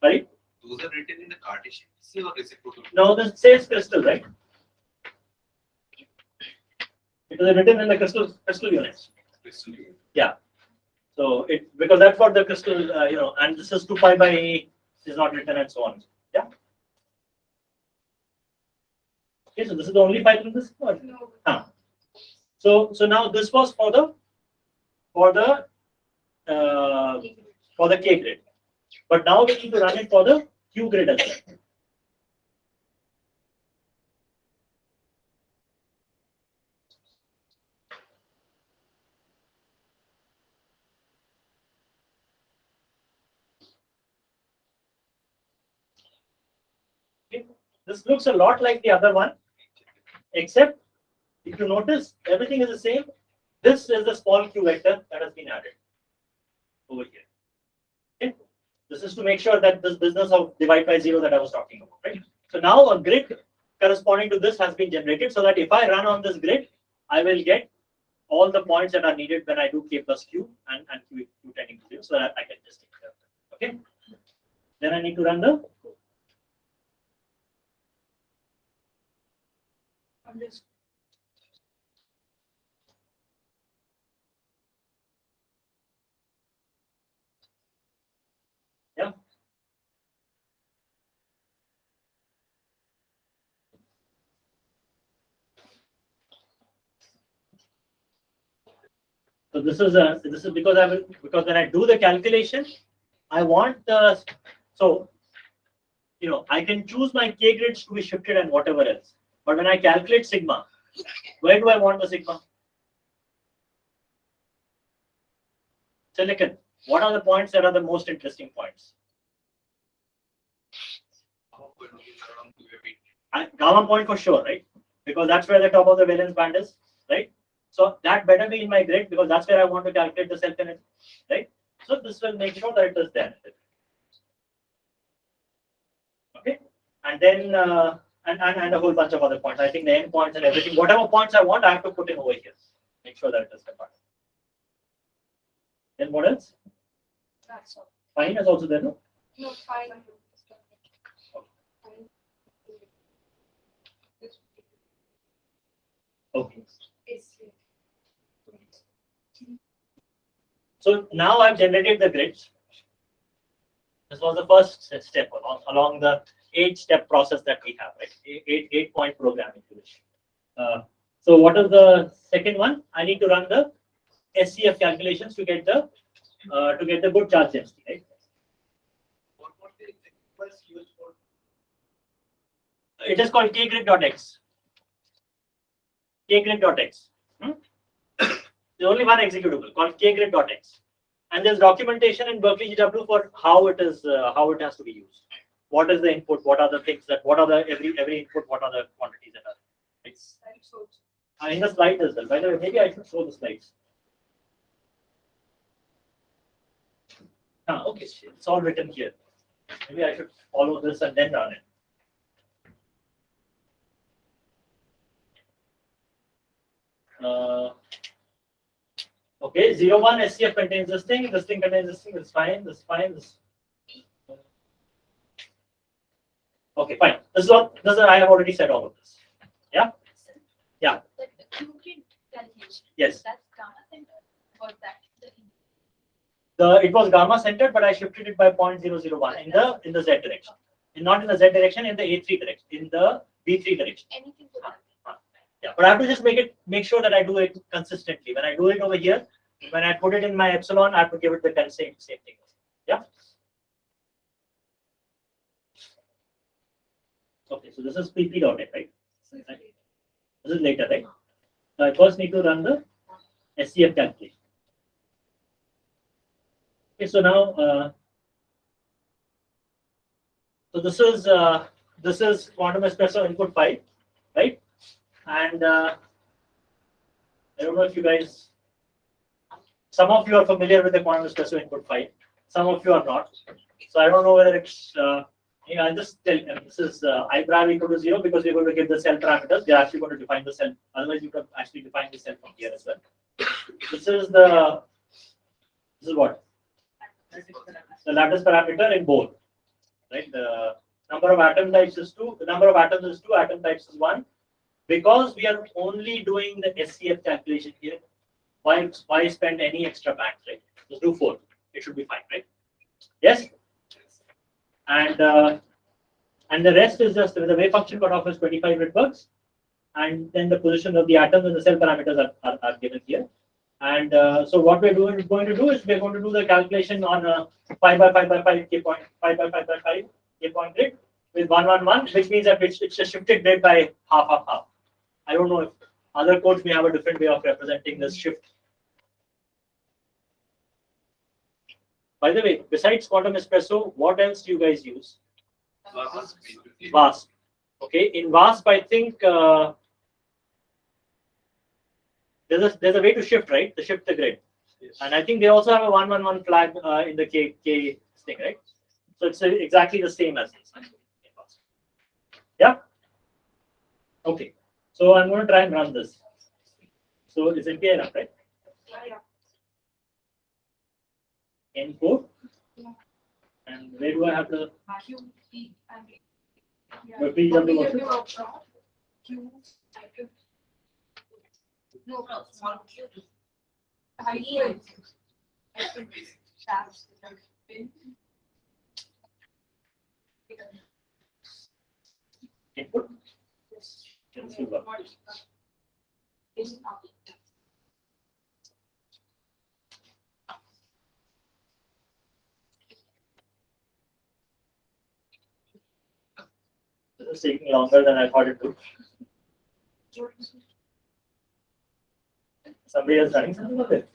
Right? Those are written in the Cartesian or reciprocal? No, this says crystal, right? It is written in the crystal units. Crystal unit. Yeah. So because that's what the crystal, and this is 2 pi by a is not written and so on. Yeah. Okay, so this is the only file in this. No. So now this was for the K grid, but now we need to run it for the Q grid as well. This looks a lot like the other one, except if you notice, everything is the same. This is the small q vector that has been added over here. Okay? This is to make sure that this business of divide by 0 that I was talking about, right? So now a grid corresponding to this has been generated, so that if I run on this grid, I will get all the points that are needed when I do k plus q and q tending to 0, so that I can just take care of it. Okay. Then I need to run the Yeah. So this is because because when I do the calculation, I want the I can choose my k grids to be shifted and whatever else. But when I calculate sigma, where do I want the sigma? Silicon. What are the points that are the most interesting points? Gamma point for sure, right? Because that's where the top of the valence band is, right? So that better be in my grid because that's where I want to calculate the self energy, right? So this will make sure that it is there. Okay, and then and a whole bunch of other points. I think the end points and everything, whatever points I want, I have to put in over here. Make sure that it is covered. Then what else? That's all. Fine is also there, no? No, fine. Okay. So now I've generated the grids. This was the first step along the 8-step process that we have, right? 8-point program, if you wish. So what is the second one? I need to run the SCF calculations to get the good charge density, right? It is called kgrid.x. Kgrid.x. There's only one executable called kgrid.x, and there's documentation in Berkeley GW for how it is how it has to be used. What is the input? What are the things that? What are the every input? What are the quantities that are? It's in the slides as well. By the way, maybe I should show the slides. Okay, it's all written here. Maybe I should follow this and then run it. Okay, 01 SCF contains this thing contains this thing, this is fine, this is fine, this. Okay, fine. This is I have already said all of this. Yeah? Yeah. But the Q-grid calculation. Yes. That's gamma center or that It was gamma centered, but I shifted it by 0.001 in the Z direction. Not in the Z direction, in the A3 direction, in the B3 direction. anything to that. Yeah, but I have to just make sure that I do it consistently. When I do it over here, when I put it in my epsilon, I have to give it the same thing. Yeah. Okay, so this is PP dot it, right? This is later, right? So I first need to run the SCF calculation. Okay, so now, so this is quantum espresso input 5, right? And I don't know if you guys, some of you are familiar with the quantum espresso input 5, some of you are not. So I don't know whether it's, I'll just tell you, this is I' equal to 0 because we're going to give the cell parameters. They're actually going to define the cell. Otherwise, you can actually define the cell from here as well. This is what? The lattice parameter in both, right? The number of atom types is 2. The number of atoms is 2. Atom types is 1. Because we are only doing the SCF calculation here, why spend any extra bands, right? Just do 4. It should be fine, right? Yes. And the rest is just the wave function cutoff is 25 Rydbergs, and then the position of the atoms and the cell parameters are given here. And so what we're going to do is we're going to do the calculation on a 5 by 5 by 5 k point 5 by 5 by 5 k point grid with 1 1 1, which means that it's a shifted grid by half. I don't know if other codes may have a different way of representing this shift. By the way, besides quantum espresso, what else do you guys use? VASP. Okay, in VASP, I think there's a way to shift, right? To shift the grid. Yes. And I think they also have a 1 1 1 flag in the K thing, right? So it's exactly the same as this. Yeah. Okay. So I'm going to try and run this. So is it clear enough, right? Yeah. N4. Yeah. And where do I have the Q, P, and PW? Q No, small cube. Tiny. Shafts. Input. Consumer. This is taking longer than I thought it would. Somebody else running something of it.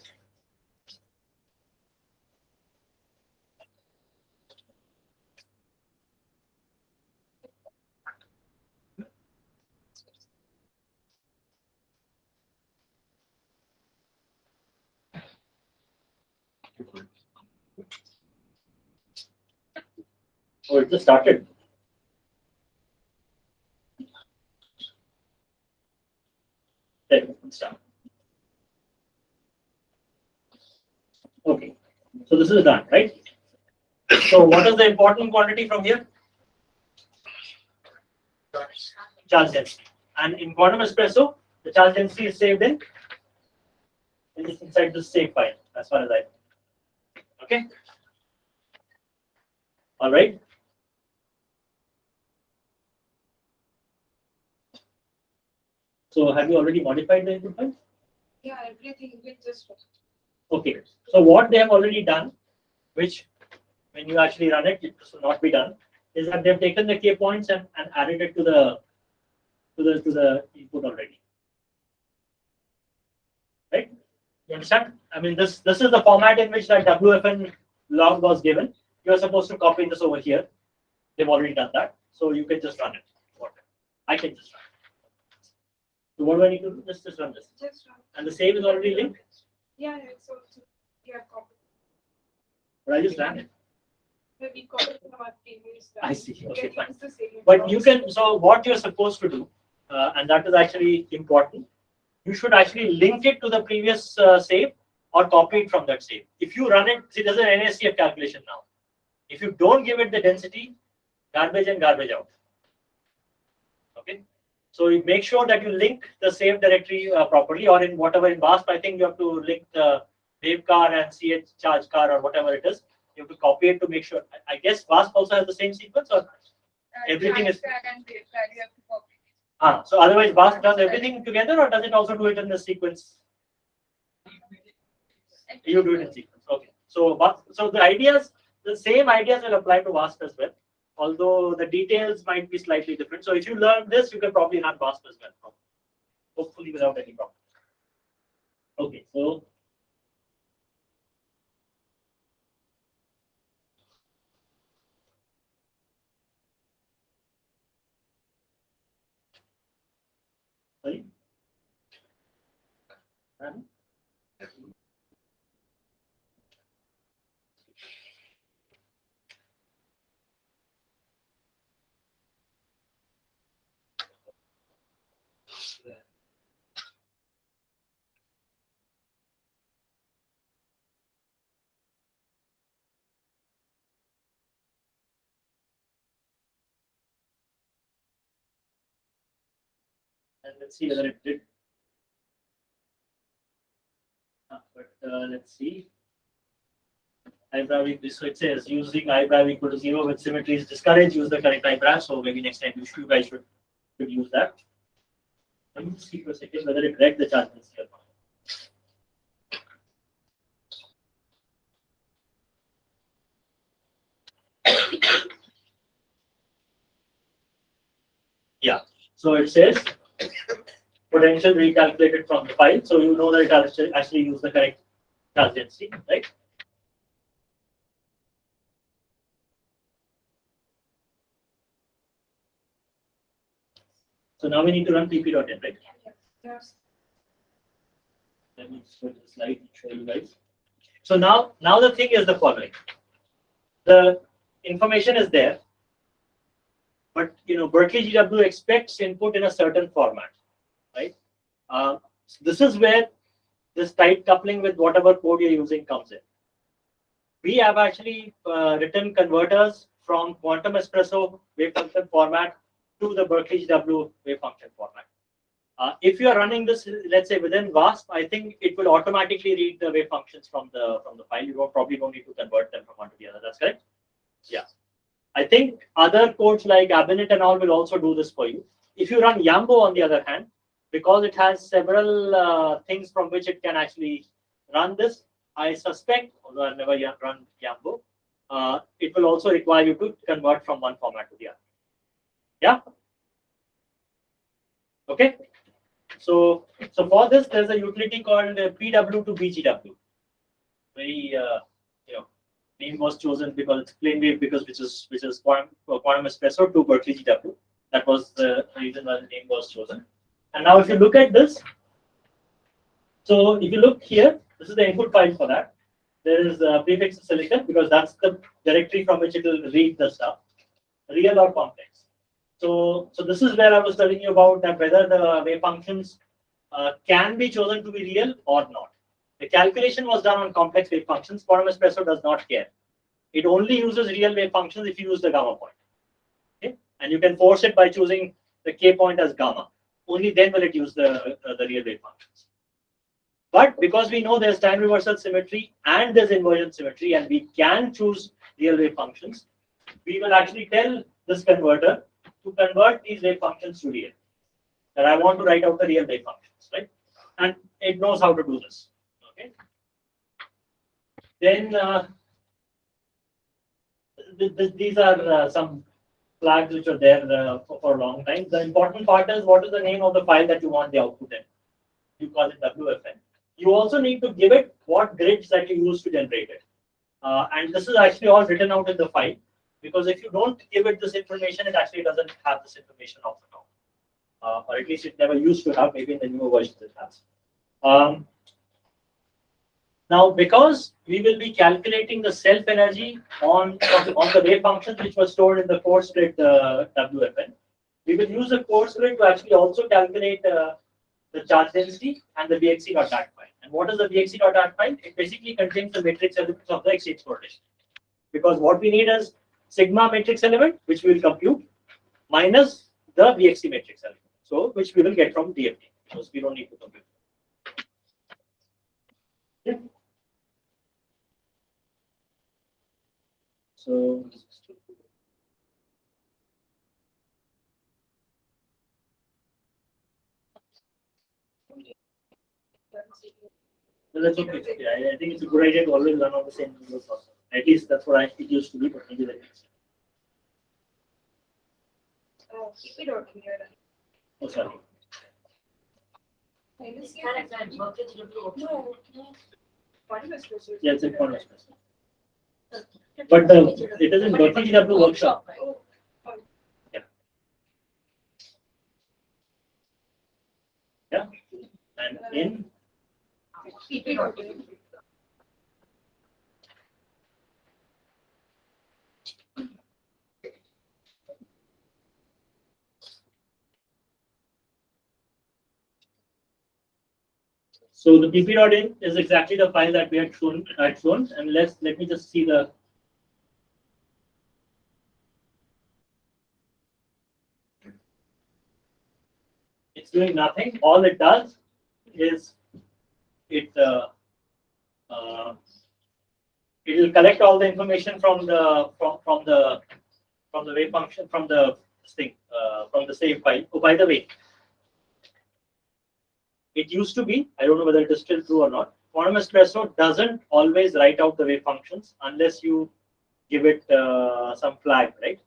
Oh, it just started. Okay, start. Okay, so this is done, right? So what is the important quantity from here? Charge density. And in quantum espresso, the charge density is saved in this inside the save file, as far as I know. Okay. All right. So have you already modified the input file? Yeah, everything with just. Okay. So what they have already done, which when you actually run it, it will not be done, is that they've taken the K points and added it to the input already. Right? You understand? I mean, this is the format in which that WFN log was given. You're supposed to copy this over here. They've already done that, so you can just run it. I can just run it. So what do I need to do? Just run this. Just run. And the save is already linked. Yeah, it's also yeah, copy. But I just ran it. Maybe copy from our previous. I see. Okay, Get fine. used to saving But you can. So what you're supposed to do, and that is actually important. You should actually link it to the previous save or copy it from that save. If you run it, see, there's an NSCF calculation now. If you don't give it the density, garbage in, garbage out. Okay. So you make sure that you link the save directory properly, or in whatever in VASP, I think you have to link the wave car and CH charge car or whatever it is. You have to copy it to make sure. I guess VASP also has the same sequence, or everything is. So otherwise, VASP does everything together, or does it also do it in the sequence? You do it in sequence. Okay. So the ideas, the same ideas will apply to VASP as well, although the details might be slightly different. So if you learn this, you can probably run VASP as well, hopefully without any problem. Okay. So. Sorry? And let's see whether it did. But let's see. Eyebrow equal, so it says using eyebrow equal to 0 with symmetry is discouraged. Use the correct eyebrow. So maybe next time you guys should use that. Let me see for a second whether it read the charge density or not. Yeah. So it says potential recalculated from the file. So you know that it actually used the correct charge density, right? So now we need to run pp.n, right? Yes. Let me just go to the slide and show you guys. So now the thing is the following. The information is there, but Berkeley GW expects input in a certain format, right? So this is where this tight coupling with whatever code you're using comes in. We have actually written converters from quantum espresso wave function format to the Berkeley GW wave function format. If you are running this, let's say within VASP, I think it will automatically read the wave functions from the file. You probably don't need to convert them from one to the other. That's correct. Yeah. I think other codes like ppnet and all will also do this for you. If you run Yambo on the other hand, because it has several things from which it can actually run this, I suspect, although I've never run Yambo, it will also require you to convert from one format to the other. Yeah. Okay. So for this, there's a utility called PW to BGW. Very name was chosen because it's plane wave, because which is quantum espresso to Berkeley GW. That was the reason why the name was chosen. And now if you look at this, so if you look here, this is the input file for that. There is a prefix silicon because that's the directory from which it will read the stuff, real or complex. So this is where I was telling you about that whether the wave functions can be chosen to be real or not. The calculation was done on complex wave functions. Quantum espresso does not care. It only uses real wave functions if you use the gamma point. Okay? And you can force it by choosing the k point as gamma. Only then will it use the real wave functions. But because we know there's time reversal symmetry and there's inversion symmetry, and we can choose real wave functions, we will actually tell this converter to convert these wave functions to real. That I want to write out the real wave functions, right? And it knows how to do this. Okay. Then these are some flags which are there for a long time. The important part is what is the name of the file that you want the output in. You call it WFN. You also need to give it what grids that you use to generate it. And this is actually all written out in the file, because if you don't give it this information, it actually doesn't have this information of the top. Or at least it never used to have. Maybe in the newer versions it has. Now, because we will be calculating the self energy on the wave functions which was stored in the coarse grid WFN, we will use the coarse grid to actually also calculate the charge density and the VXC.dat file. And what is the VXC.dat file? It basically contains the matrix elements of the X exploration. Because what we need is sigma matrix element, which we will compute, minus the VXC matrix element. So, which we will get from DFT, because we don't need to compute. Yeah. So, that's okay. Yeah, I think it's a good idea to always run on the same Windows processor. At least that's what it used to be, but maybe that is. Oh, sorry. Yeah, it's in quantum espresso. But it is in Berkeley GW workshop. Yeah. Yeah. And in so the pp.in is exactly the file that we had shown, and let me just see the. It's doing nothing. All it does is it will collect all the information from the wave function from the save file. Oh, by the way, it used to be, I don't know whether it is still true or not, Quantum Espresso doesn't always write out the wave functions unless you give it some flag, right?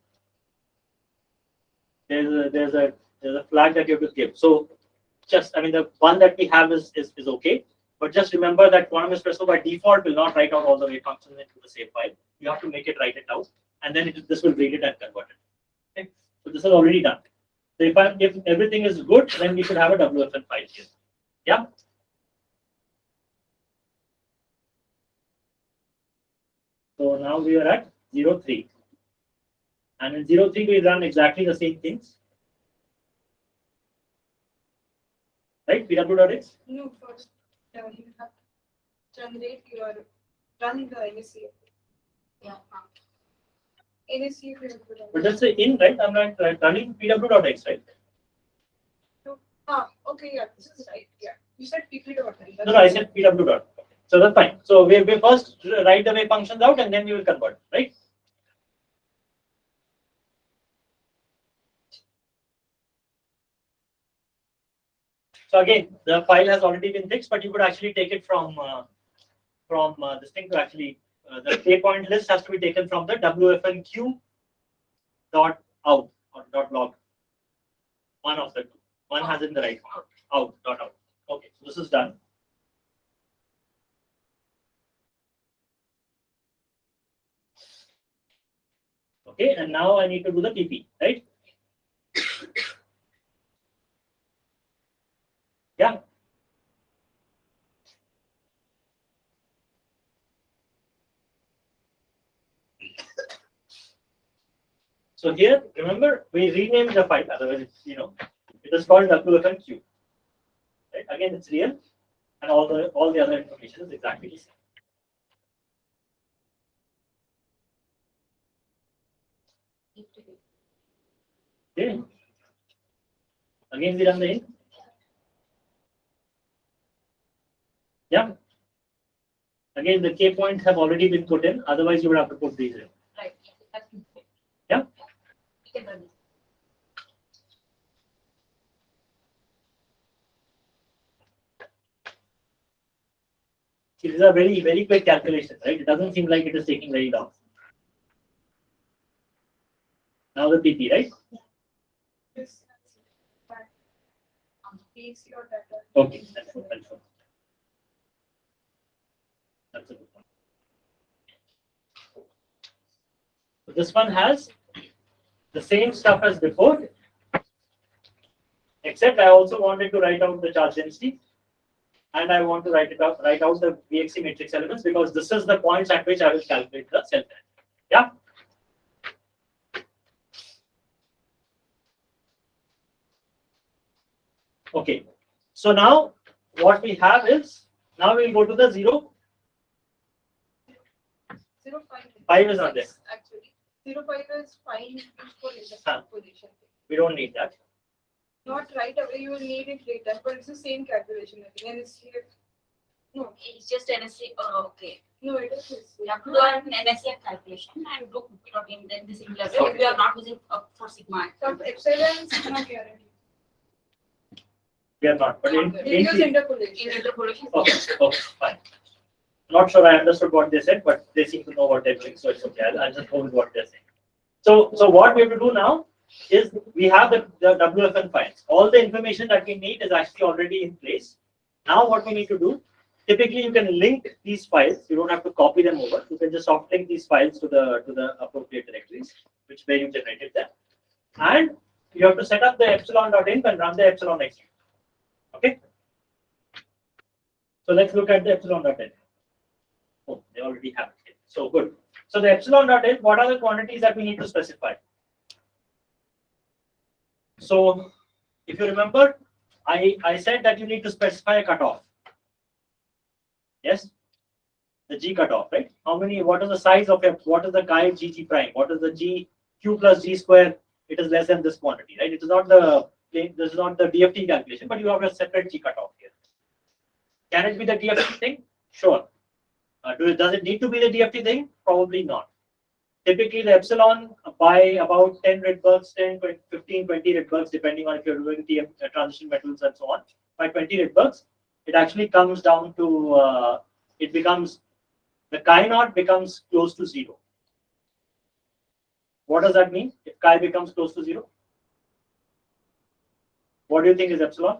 There's a flag that you have to give. So just, I mean, the one that we have is okay, but just remember that Quantum Espresso by default will not write out all the wave functions into the save file. You have to make it write it out, and then this will read it and convert it. Okay, so this is already done. So if everything is good, then we should have a WFN file here. Yeah. So now we are at 0.3. And in 0.3, we run exactly the same things. Right? pw.x? No, first you have to generate your run the NSC. Yeah. NSC. But that's the in, right? I'm not running pw.x, right? So Okay, yeah, this is right. Yeah, you said PP dot. No, I said PW dot. So that's fine. So we first write the wave functions out and then we will convert, right? So again, the file has already been fixed, but you could actually take it from this thing to actually the k point list has to be taken from the WFNQ dot out or dot log. One of the two. One has in the right one. Out dot out. Okay, so this is done. Okay, and now I need to do the PP, right? Yeah. So here, remember, we renamed the file, otherwise it's, it is called WFNQ. Right? Again, it's real, and all the other information is exactly the same. Okay. Again, we run the in. Yeah. Again, the k points have already been put in, otherwise you would have to put these in. Right. Yeah. We can run this. See, these are very, very quick calculations, right? It doesn't seem like it is taking very long. Now the PP, right? Yes. PC or data. Okay, that's good. That's a good one. So this one has the same stuff as before, except I also wanted to write out the charge density, and I want to write out the VXC matrix elements because this is the points at which I will calculate the self energy. Yeah. Okay. So now what we have is now we'll go to the 0. 0.5. 5 is not there. Actually, 0.5 is fine used for Huh. position. We don't need that. Not right away, you will need it later, but it's the same calculation. I think, and it's here. No, It's just NSC. Oh, okay. no, it is. We have to do an NSC calculation and do plot in the same level. We are not using for sigma. So epsilon is not guaranteed. We are not. But in We use In interpolation. interpolation. okay, fine. Not sure I understood what they said, but they seem to know what they're doing, so it's okay. I'll just go with what they're saying. So what we have to do now is we have the WFN files. All the information that we need is actually already in place. Now what we need to do, typically you can link these files. You don't have to copy them over. You can just soft link these files to the appropriate directories, which where you generated them. And you have to set up the epsilon.inf and run the epsilon execute. Okay. So let's look at the epsilon.inf. Oh, they already have it. So good. So the epsilon.inf, what are the quantities that we need to specify? So if you remember, I said that you need to specify a cutoff. Yes, the G cutoff, right? What is the size of it? What is the chi GG prime? What is the G Q plus G square? It is less than this quantity, right? It is not this is not the DFT calculation, but you have a separate G cutoff here. Can it be the DFT thing? Sure. Does it need to be the DFT thing? Probably not. Typically, the epsilon by about 10 Rydbergs, 10, 15, 20 Rydbergs, depending on if you're doing TF transition metals and so on. By 20 Rydbergs, it actually comes down to it becomes the chi naught becomes close to 0. What does that mean? If chi becomes close to 0, what do you think is epsilon?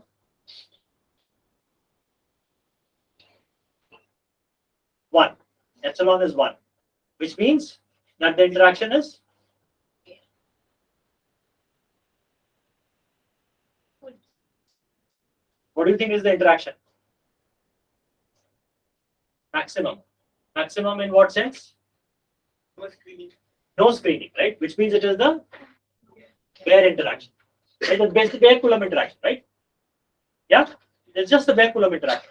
One. Epsilon is 1, which means that the interaction is what do you think is the interaction? Maximum. Maximum in what sense? No screening, right? Which means it is the bare interaction. Right? It's basically bare Coulomb interaction, right? Yeah, it's just the bare Coulomb interaction.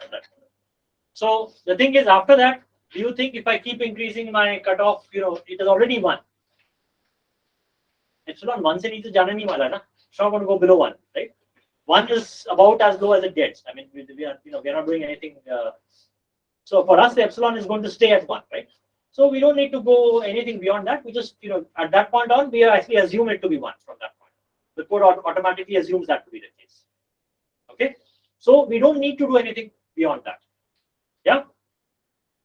So the thing is, after that, do you think if I keep increasing my cutoff, it is already 1. Epsilon 1 se neeche jana nahi wala na. It's not going to go below 1, right? 1 is about as low as it gets. I mean, we are we are not doing anything. So for us, the epsilon is going to stay at 1, right? So we don't need to go anything beyond that. We just at that point on, we actually assume it to be 1 from that point. The code automatically assumes that to be the case. Okay, so we don't need to do anything beyond that. Yeah.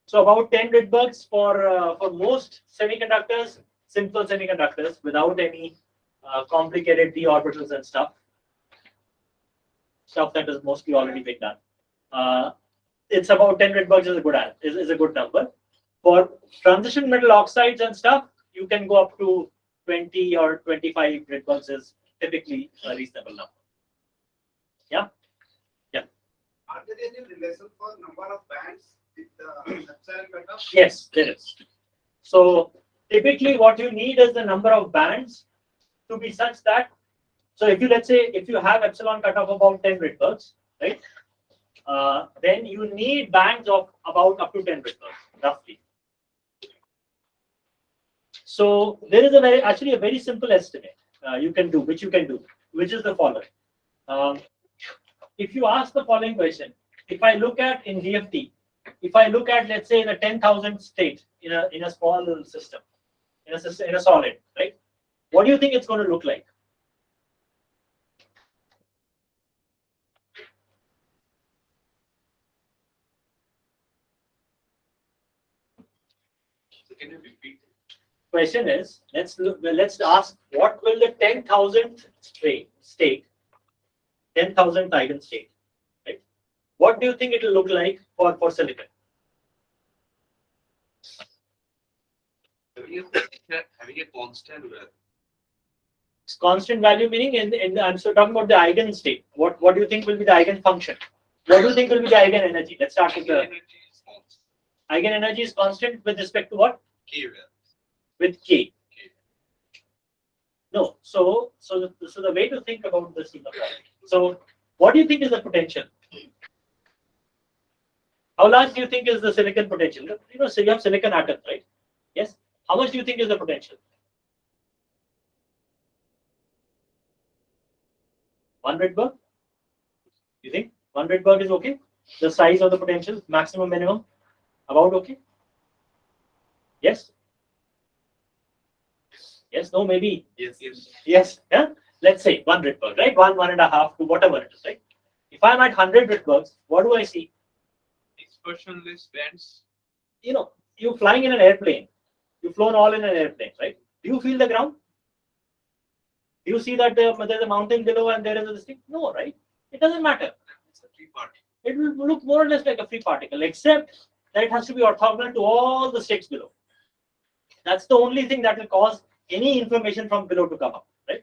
So about 10 Rydbergs for most semiconductors, simple semiconductors without any complicated d orbitals and stuff that is mostly already been done. It's about 10 Rydbergs is a good number. For transition metal oxides and stuff, you can go up to 20 or 25 Rydbergs is typically a reasonable number. Yeah. Yeah. Are there any relation for number of bands with the epsilon cutoff? Yes, there is. So typically what you need is the number of bands to be such that, so if you, let's say, if you have epsilon cutoff about 10 Rydbergs, right, then you need bands of about up to 10 Rydbergs, roughly. So there is actually a very simple estimate you can do, which is the following. If you ask the following question, if I look at in DFT, if I look at, let's say, the 10,000 state in a small system, in a solid, right? What do you think it's going to look like? So can you repeat? Question is, let's ask, what will the 10,000th state, 10,000th eigenstate, right? What do you think it will look like for silicon? Having a constant value. Constant value meaning I'm so talking about the eigenstate. What do you think will be the eigenfunction? What do you think will be the eigenenergy? Let's start with the Energy is constant. eigenenergy is constant with respect to what? K value. With K. No. So the way to think about this is, so what do you think is the potential? How large do you think is the silicon potential? So you have silicon atoms, right? Yes. How much do you think is the potential? 1 Rydberg? You think 1 Rydberg is okay? The size of the potential, maximum, minimum, about okay? Yes? Yes, no, maybe. Yes. Yes. Yeah? Let's say 1 Rydberg, right? 1.5 to whatever it is, right? If I'm at 100 Rydbergs, what do I see? Expressionless bands. You're flying in an airplane. You've flown all in an airplane, right? Do you feel the ground? Do you see that there's a mountain below and there is a thing? No, right? It doesn't matter. It's a free party. It will look more or less like a free particle, except that it has to be orthogonal to all the states below. That's the only thing that will cause any information from below to come up, right?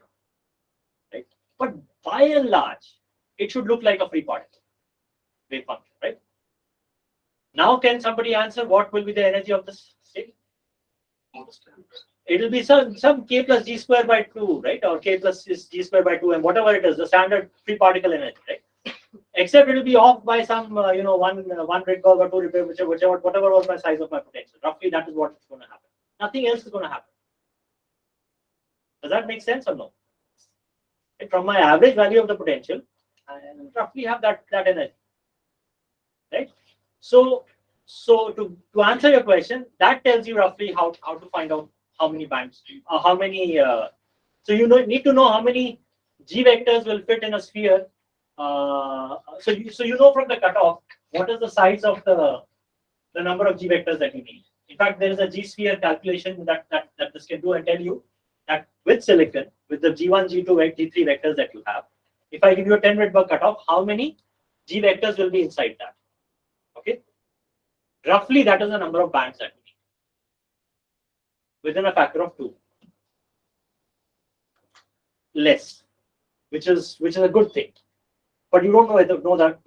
Right? But by and large, it should look like a free particle wave function, right? Now, can somebody answer what will be the energy of this state? Constant. It will be some k plus g square by 2, right? Or k plus g square by 2, and whatever it is, the standard free particle energy, right? Except it will be off by some, one Rydberg or 2 Rydberg, whatever was my size of my potential. Roughly, that is what is going to happen. Nothing else is going to happen. Does that make sense or no? From my average value of the potential, I roughly have that energy, right? So to answer your question, that tells you roughly how to find out how many bands, how many. So you need to know how many g vectors will fit in a sphere. So you know from the cutoff what is the size of the number of g vectors that you need. In fact, there is a g sphere calculation that this can do and tell you that with silicon, with the g1, g2, g3 vectors that you have, if I give you a 10 Rydberg cutoff, how many g vectors will be inside that? Okay, roughly that is the number of bands that we need within a factor of 2 less, which is a good thing, but you don't know that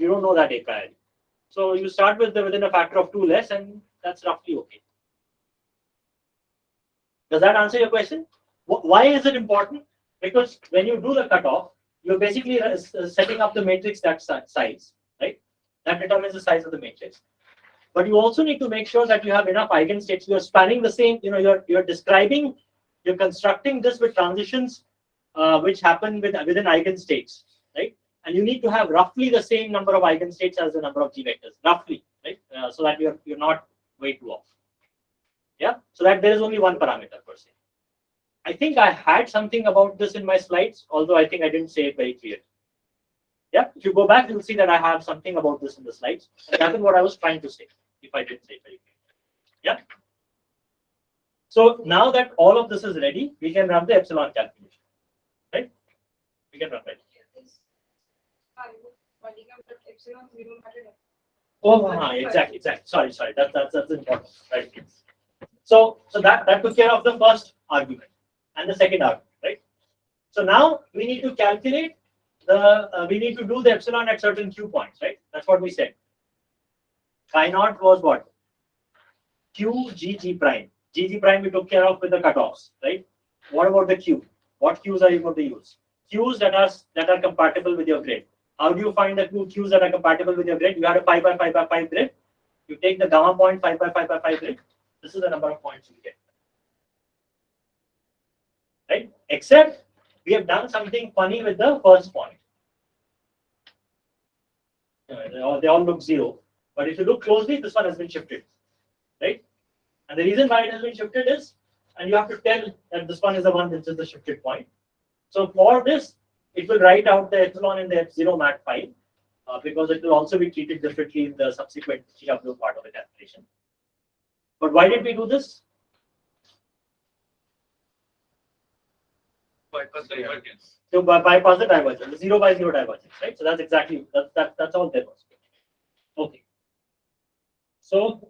a priori. So you start with within a factor of 2 less, and that's roughly okay. Does that answer your question? Why is it important? Because when you do the cutoff, you're basically setting up the matrix that size, right? That determines the size of the matrix. But you also need to make sure that you have enough eigenstates. You're spanning the same, you're constructing this with transitions which happen within eigenstates, right? and you need to have roughly the same number of eigenstates as the number of G vectors, roughly, right? So that you're not way too off. Yeah, so that there is only one parameter per se. I think I had something about this in my slides, although I think I didn't say it very clearly. Yeah, if you go back, you'll see that I have something about this in the slides. And that is what I was trying to say, if I didn't say it very clearly. Yeah. So now that all of this is ready, we can run the epsilon calculation, right? We can run it. Oh, exactly. Sorry. That's important, right? So that took care of the first argument and the second argument, right? So now we need to calculate we need to do the epsilon at certain Q points, right? That's what we said. Phi naught was what? Q G prime. G prime we took care of with the cutoffs, right? What about the Q? What Qs are you going to use? Qs that are compatible with your grid. How do you find the two Qs that are compatible with your grid? You have a 5 by 5 by 5 grid. You take the gamma point 5 by 5 by 5 grid. This is the number of points you get. Right? Except we have done something funny with the first point. They all look 0. But if you look closely, this one has been shifted. Right? And the reason why it has been shifted is, and you have to tell that this one is the one which is the shifted point. So for this, it will write out the epsilon in the F0 mat file because it will also be treated differently in the subsequent GW part of the calculation. But why did we do this? Bypass divergence. To bypass the divergence, the 0 by 0 divergence, right? So that's exactly that's all there was. Okay. So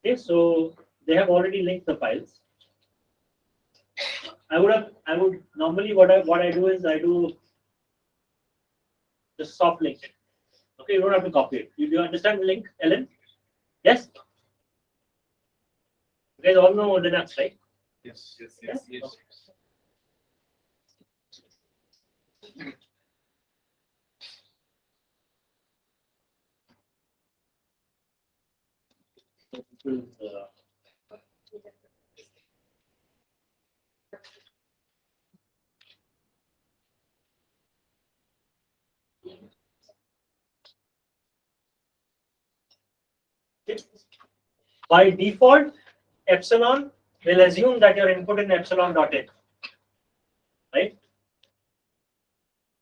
okay, so they have already linked the files. I would normally what I do is I do just soft link it. Okay, you don't have to copy it. Do you understand the link, Ellen? Yes? You guys all know Linux, right? Yes. Okay. By default, epsilon will assume that your input in epsilon dot in, right?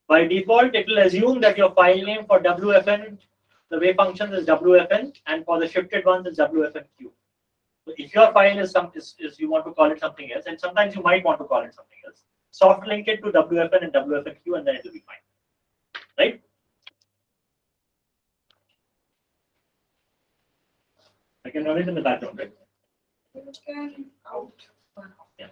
By default, it will assume that your file name for WFN, the wave function is WFN, and for the shifted ones is WFNQ. So if your file is you want to call it something else, and sometimes you might want to call it something else, soft link it to WFN and WFNQ, and then it will be fine, right? I can run it in the background, right? You can out. Yeah.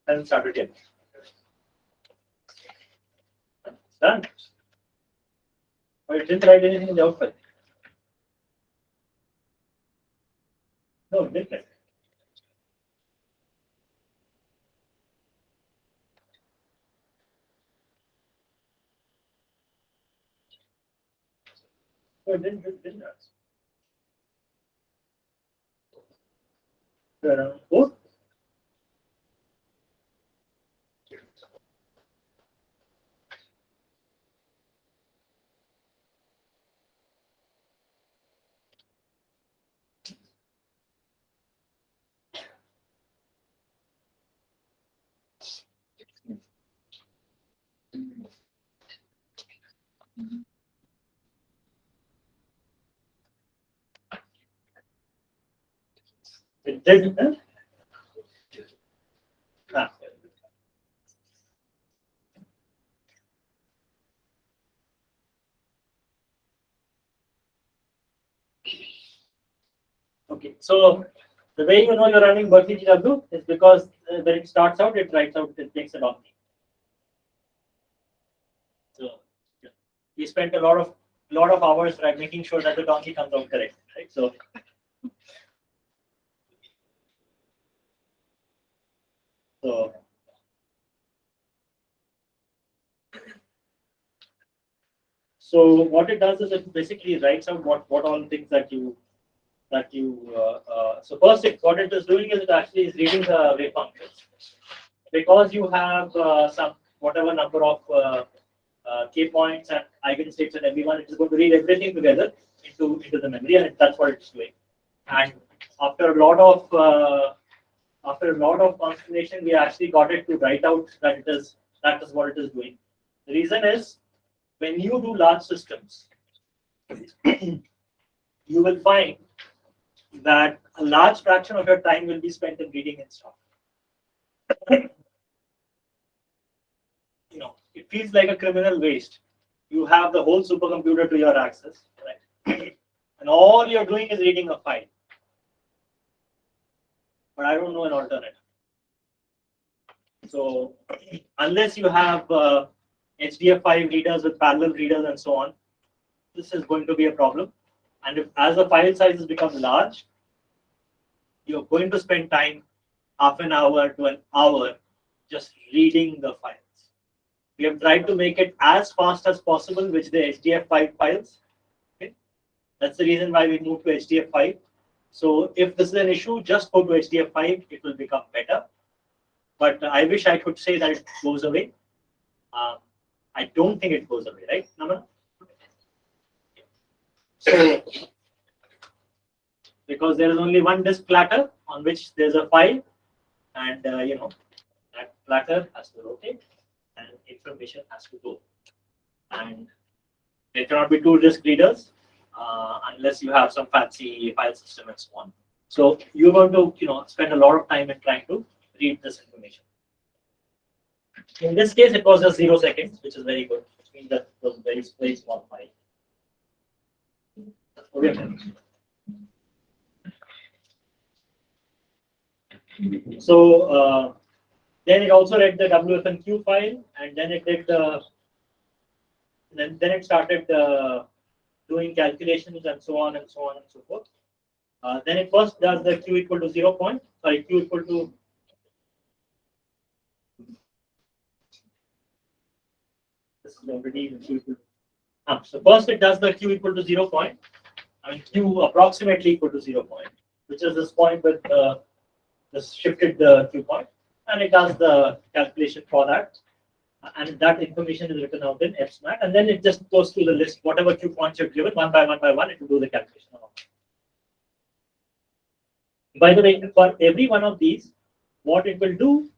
And started yet. Done. But it didn't write anything in the output. No, it didn't. No, it didn't. Four? It did. Huh? Ah. Okay, so the way you know you're running Berkeley GW is because when it starts out, it writes out, it takes a long name. So we spent a lot of hours, right, making sure that the donkey comes out correct, right? So what it does is it basically writes out what all things that you so first what it is doing is it actually is reading the wave functions, because you have some whatever number of key points and eigenstates and everyone. It is going to read everything together into the memory, and that's what it's doing. And after a lot of consternation, we actually got it to write out that that is what it is doing. The reason is, when you do large systems, you will find that a large fraction of your time will be spent in reading and stuff. It feels like a criminal waste. You have the whole supercomputer to your access, right? And all you're doing is reading a file. But I don't know an alternative. So unless you have HDF5 readers with parallel readers and so on, this is going to be a problem. And as the file sizes become large, you're going to spend time, half an hour to an hour, just reading the files. We have tried to make it as fast as possible with the HDF5 files. Okay? That's the reason why we moved to HDF5. So if this is an issue, just go to HDF5, it will become better. But I wish I could say that it goes away. I don't think it goes away, right, Naman? So, because there is only one disk platter on which there's a file, and that platter has to rotate, and information has to go. And there cannot be two disk readers unless you have some fancy file system and so on. So you're going to spend a lot of time in trying to read this information. In this case, it was just 0 seconds, which is very good, which means that it was a very small file. Okay. So then it also read the WFNQ file, and then it did then it started doing calculations and so on and so on and so forth. Then it first does the Q equal to 0 point. Sorry, Q equal to this is already Q equal to. So first it does the Q equal to 0 point. I mean Q approximately equal to 0 point, which is this point with the shifted Q point, and it does the calculation for that, and that information is written out in FSMAT, and then it just goes through the list, whatever Q points you're given, one by one, it will do the calculation. By the way, for every one of these, what it will do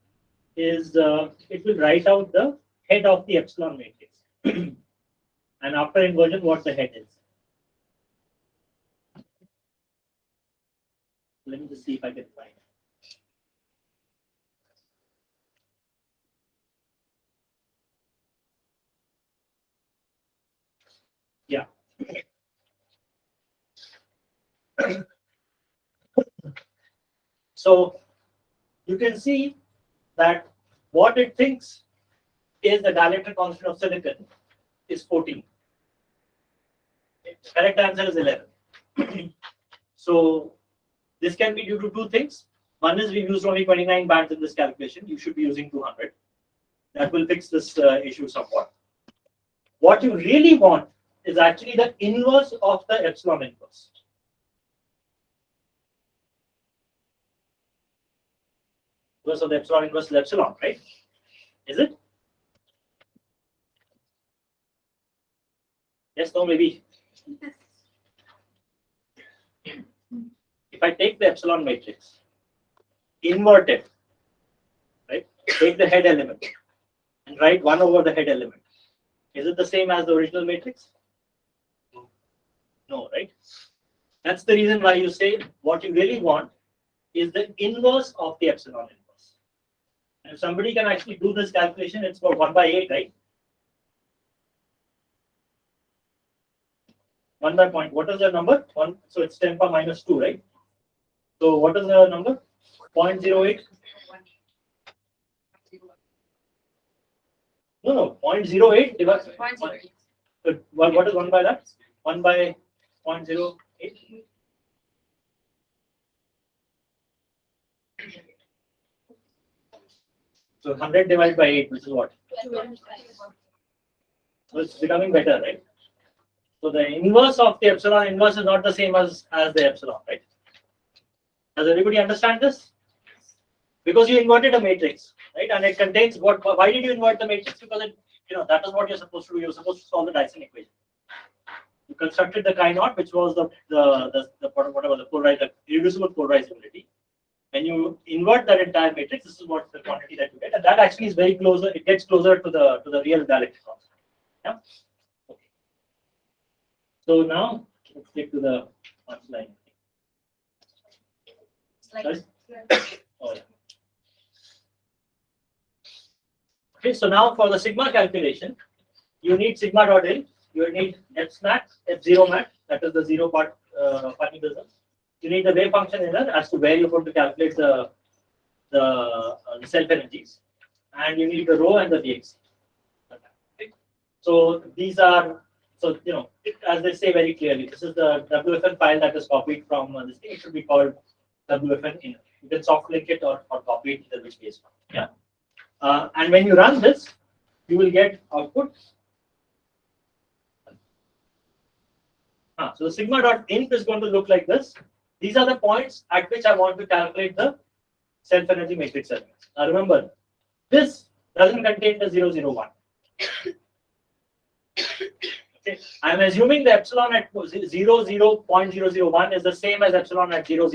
is it will write out the head of the epsilon matrix, and after inversion, what the head is. Let me just see if I can find it. Yeah. So you can see that what it thinks is the dielectric constant of silicon is 14. The correct answer is 11. So this can be due to two things. One is we've used only 29 bands in this calculation. You should be using 200. That will fix this issue somewhat. What you really want is actually the inverse of the epsilon inverse. Inverse of the epsilon inverse is epsilon, right? Is it? Yes, no, maybe. If I take the epsilon matrix, invert it, right? Take the head element and write 1 over the head element. Is it the same as the original matrix? No, right? That's the reason why you say what you really want is the inverse of the epsilon inverse. And if somebody can actually do this calculation, it's about 1 by 8, right? 1 by point. What is the number? 1. So it's 10 power minus 2, right? So what is the number? 0.08. No, 0.08 divided. So what is 1 by that? 1 by 0.08. So 100 divided by 8, which is what? So it's becoming better, right? So the inverse of the epsilon inverse is not the same as the epsilon, right? Does everybody understand this? Because you inverted a matrix, right? And it contains what? Why did you invert the matrix? Because it, that is what you're supposed to do. You're supposed to solve the Dyson equation. You constructed the chi-naught, which was the whatever the polarized, the irreducible polarizability. When you invert that entire matrix, this is what the quantity that you get, and that actually is very closer. It gets closer to the real dielectric constant. Yeah. Okay. So now let's get to the punchline. Sorry? Oh, yeah. Okay, so now for the sigma calculation, you need sigma dot in, you need f max, f0 max, that is the zero part funny business. You need the wave function inner as to where you're going to calculate the self energies, and you need the rho and the vx. Okay. So these are, as they say very clearly, this is the WFN file that is copied from this thing. It should be called WFN inner. You can soft link it or copy it, either which case. Yeah. And when you run this, you will get output. So the sigma dot inf is going to look like this. These are the points at which I want to calculate the self-energy matrix elements. Now remember, this doesn't contain the 001. Okay. I'm assuming the epsilon at 0.001 is the same as epsilon at 000.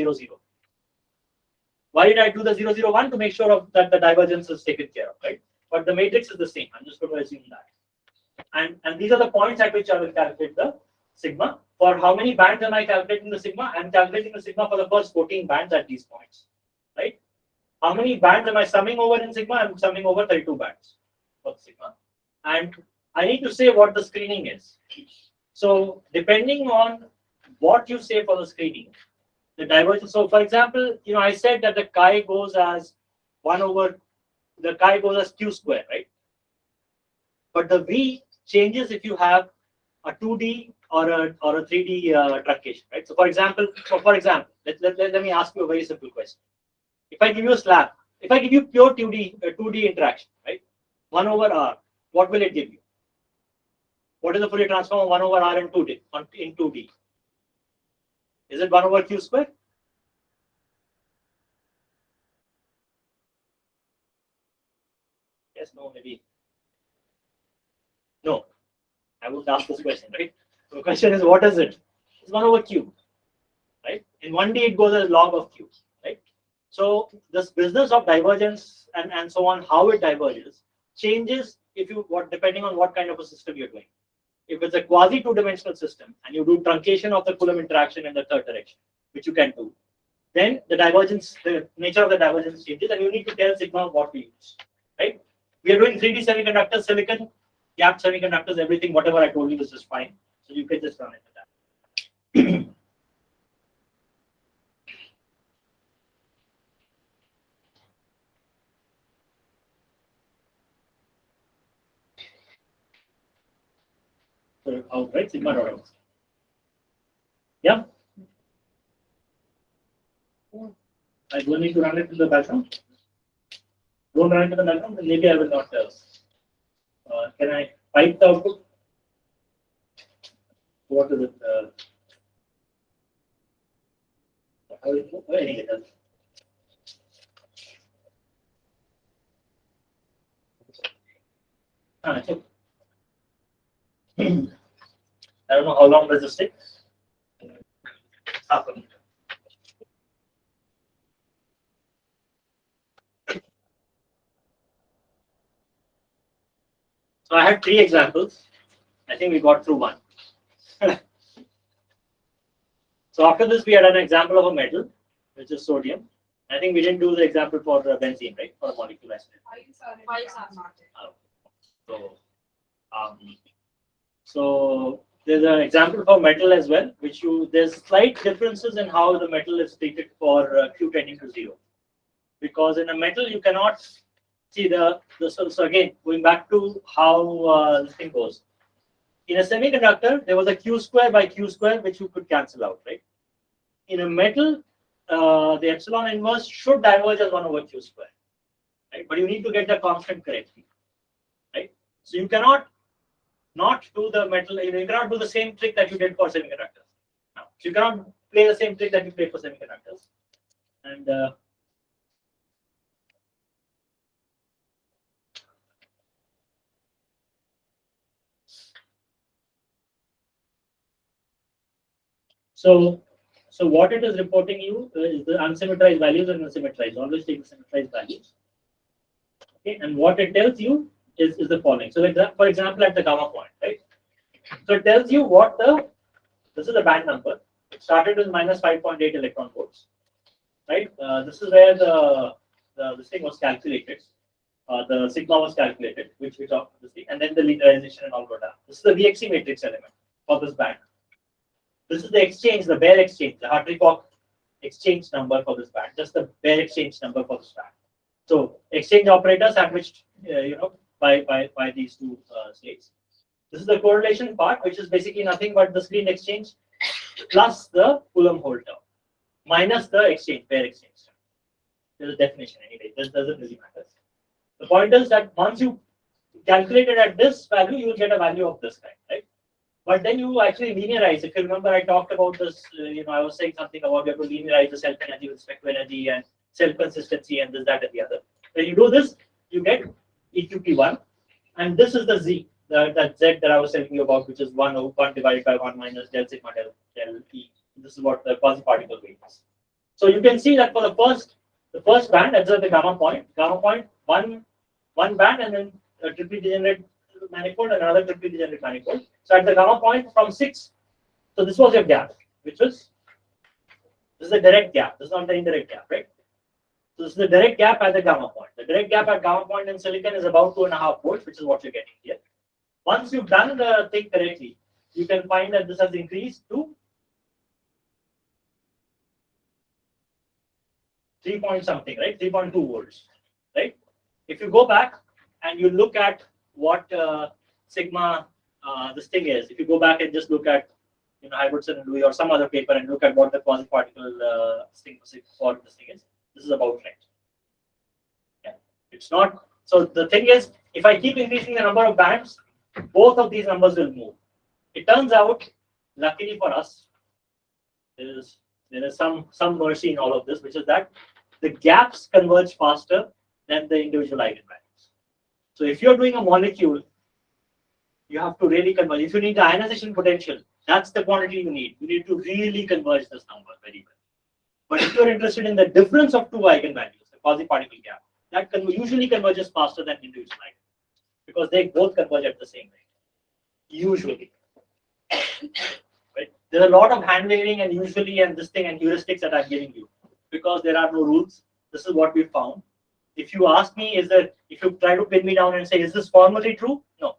Why did I do the 001? To make sure that the divergence is taken care of, right? But the matrix is the same. I'm just going to assume that. And these are the points at which I will calculate the sigma. For how many bands am I calculating the sigma? I'm calculating the sigma for the first 14 bands at these points, right? How many bands am I summing over in sigma? I'm summing over 32 bands for sigma. And I need to say what the screening is. So depending on what you say for the screening, the divergence. So for example, I said that the chi goes as 1 over, the chi goes as q square, right? But the v changes if you have a 2D or a 3D truncation, right? So for example, let me ask you a very simple question. If I give you a slab, if I give you pure 2D interaction, right? 1 over r, what will it give you? What is the Fourier transform of 1 over r in 2D? Is it 1 over q square? Yes, no, maybe. No. I would ask this question, right? So the question is, what is it? It's 1 over q, right? In 1D, it goes as log of q, right? So this business of divergence and so on, how it diverges, changes depending on what kind of a system you're doing. If it's a quasi two-dimensional system and you do truncation of the Coulomb interaction in the third direction, which you can do, then the nature of the divergence changes, and you need to tell sigma what we use, right? We are doing 3D semiconductors, silicon, gap semiconductors, everything, whatever I told you, this is fine. So you can just run it with that. So out, right? Sigma dot out. Yeah. I don't need to run it in the background. Don't run it in the background, then maybe I will not tell. Can I pipe the output? What is it? Anyway, okay. I don't know how long does this take. Half a minute. So I had 3 examples. I think we got through one. So after this, we had an example of a metal, which is sodium. I think we didn't do the example for benzene, right? For a molecule. So there's an example for metal as well, which there's slight differences in how the metal is treated for Q tending to 0. Because in a metal, you cannot see so again, going back to how this thing goes. In a semiconductor, there was a q square by q square, which you could cancel out, right? In a metal, the epsilon inverse should diverge as 1 over q square, right? But you need to get the constant correctly, right? So you cannot not do the metal, you cannot do the same trick that you did for semiconductors. Now, so you cannot play the same trick that you played for semiconductors. And so what it is reporting you is the unsymmetrized values and the symmetrized. Always take the symmetrized values. Okay, and what it tells you is the following. So, like that, for example, at the gamma point, right? So it tells you what this is the band number. It started with minus 5.8 electron volts, right? This is where this thing was calculated. The sigma was calculated, which obviously, and then the linearization and all got done. This is the VXC matrix element for this band. This is the exchange, the bare exchange, the Hartree-Fock exchange number for this band. Just the bare exchange number for this band. So exchange operators sandwiched, by these two states. This is the correlation part, which is basically nothing but the screen exchange plus the Coulomb hole term minus the exchange, bare exchange term. There's a definition anyway. This doesn't really matter. The point is that once you calculate it at this value, you will get a value of this kind, right? But then you actually linearize. If you remember, I talked about this. I was saying something about you have to linearize the self energy with respect to energy and self consistency and this, that, and the other. When you do this, you get EQP1, and this is the Z, that Z that I was telling you about, which is 1 divided by 1 minus del sigma del E. This is what the quasi-particle weight is. So you can see that for the first band, that's at the gamma point, one band, and then a triply degenerate manifold and another triply degenerate manifold. So at the gamma point from 6, so this was your gap, which was, this is the direct gap, this is not the indirect gap, right? So this is the direct gap at the gamma point. The direct gap at gamma point in silicon is about 2.5 volts, which is what you're getting here. Once you've done the thing correctly, you can find that this has increased to 3 point something, right? 3.2 volts, right? If you go back and you look at what sigma this thing is, if you go back and just look at Hybertson and Louis or some other paper and look at what the quasi-particle thing for this thing is, this is about right. Yeah, it's not. So the thing is, if I keep increasing the number of bands, both of these numbers will move. It turns out, luckily for us, there is some mercy in all of this, which is that the gaps converge faster than the individual eigenvalues. So if you're doing a molecule, you have to really converge. If you need the ionization potential, that's the quantity you need. You need to really converge this number very well. But if you're interested in the difference of two eigenvalues, the quasi-particle gap, that usually converges faster than individual eigenvalues because they both converge at the same rate. Usually. Right? There's a lot of hand waving and usually and this thing and heuristics that I'm giving you because there are no rules. This is what we found. If you ask me, if you try to pin me down and say, is this formally true? No.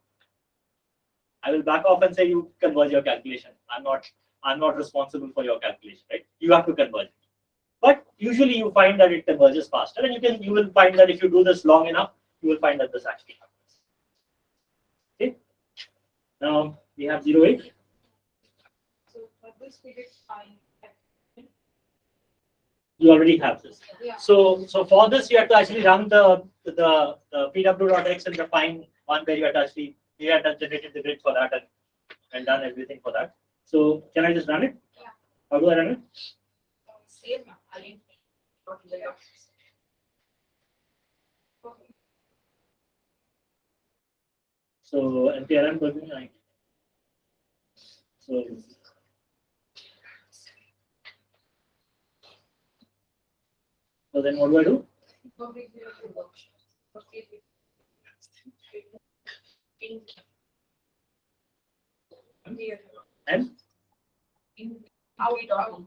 I will back off and say you converge your calculation. I'm not responsible for your calculation, right? You have to converge it. But usually you find that it converges faster, and you will find that if you do this long enough, you will find that this actually happens. Okay. Now we have 0.8. So for this we did fine. You already have this. Yeah. So for this you have to actually run the pw.x and define one where you had generated the grid for that and done everything for that. So can I just run it? Yeah. How do I run it? Same. I mean, So NPRM doesn't like. So then what do I do? And how we talk.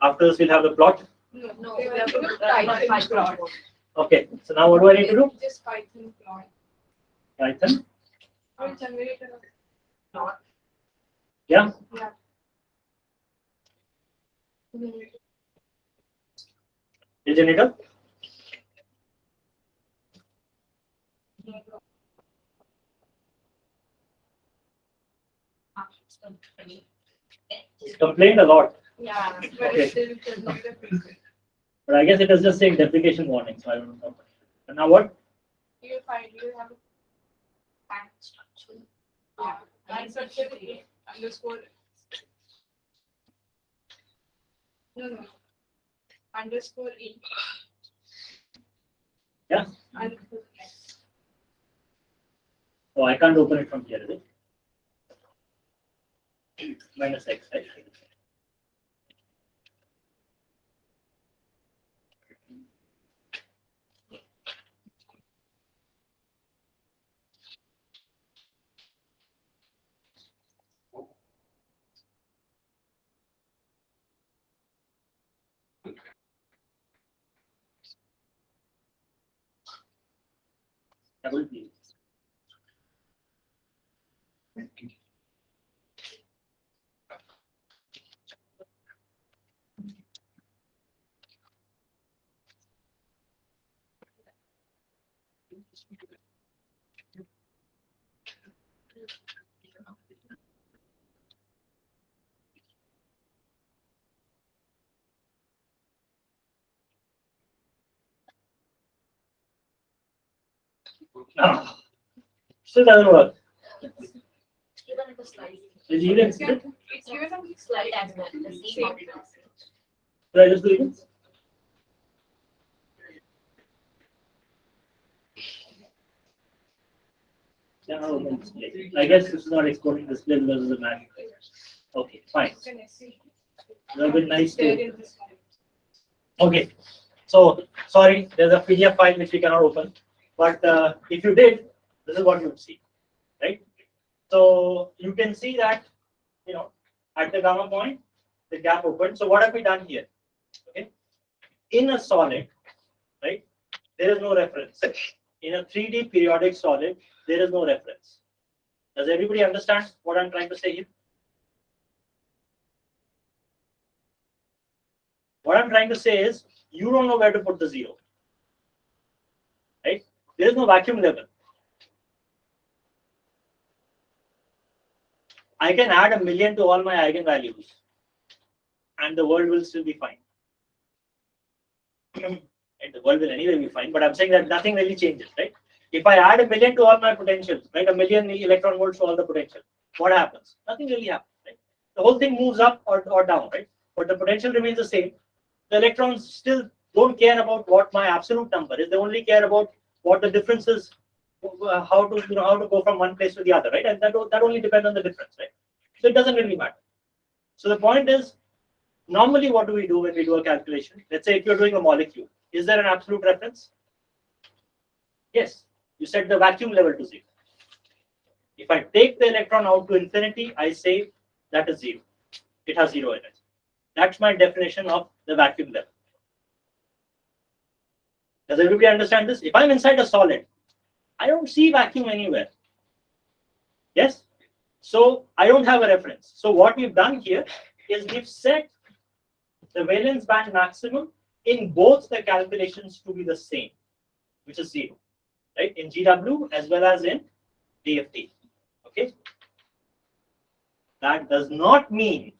after this we'll have the plot. No, we have to type plot. Okay. So now what do I need to do? Just Python plot. Python. Will generate a Plot. Yeah. Is it up? It's complained a lot, Yeah, but Okay. still it does not affect. but I guess it is just saying deprecation warning, so I don't know. And now what? You find you have a Bank structure. line structure underscore. No. Underscore E. Yeah. Underscore S. Oh, I can't open it from here, is it? Minus X, right? Double P. Ah, still doesn't work. Even in the slide. Is it even? It's given on the Slide as well. The same Same. amount. Should I just do it? Yeah, no, no, display. I guess this is not exporting display because of the magic. Okay, fine. That would be nice there to. in this one. Okay, so sorry, there's a PDF file which we cannot open, but if you did, this is what you would see, right? So you can see that, at the gamma point, the gap opened. So what have we done here? Okay, in a solid, right, there is no reference. In a 3D periodic solid, there is no reference. Does everybody understand what I'm trying to say here? What I'm trying to say is, you don't know where to put the zero, right? There is no vacuum level. I can add 1,000,000 to all my eigenvalues, and the world will still be fine. And the world will anyway be fine, but I'm saying that nothing really changes, right? If I add 1,000,000 to all my potentials, right, 1,000,000 electron volts to all the potential, what happens? Nothing really happens, right? The whole thing moves up or down, right? But the potential remains the same. The electrons still don't care about what my absolute number is. They only care about what the difference is, how to go from one place to the other, right? And that only depends on the difference, right? So it doesn't really matter. So the point is, normally what do we do when we do a calculation? Let's say if you're doing a molecule, is there an absolute reference? Yes, you set the vacuum level to 0. If I take the electron out to infinity, I say that is 0. It has 0 energy. That's my definition of the vacuum level. Does everybody understand this? If I'm inside a solid, I don't see vacuum anywhere. Yes? So I don't have a reference. So what we've done here is we've set the valence band maximum in both the calculations to be the same, which is 0, right? In GW as well as in DFT. Okay? That does not mean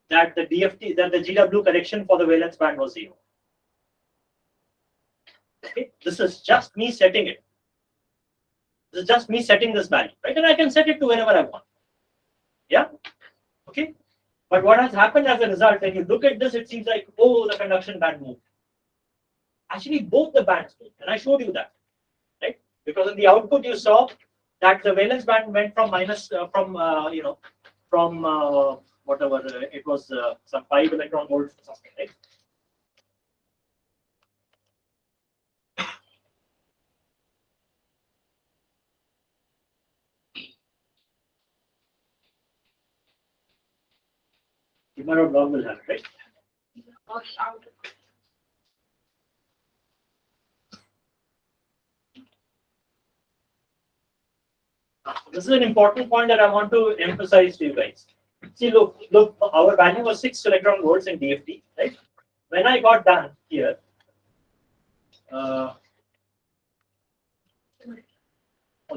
that the GW correction for the valence band was 0. Okay? This is just me setting it. This is just me setting this value, right? And I can set it to whenever I want. Yeah? Okay? But what has happened as a result, when you look at this, it seems like, oh, the conduction band moved. Actually, both the bands moved, and I showed you that, right? Because in the output, you saw that the valence band went from whatever it was, some 5 electron volts or something, right? Sigma dot log will have it, right? This is an important point that I want to emphasize to you guys. See, look, our value was 6 electron volts in DFT, right? when I got done here,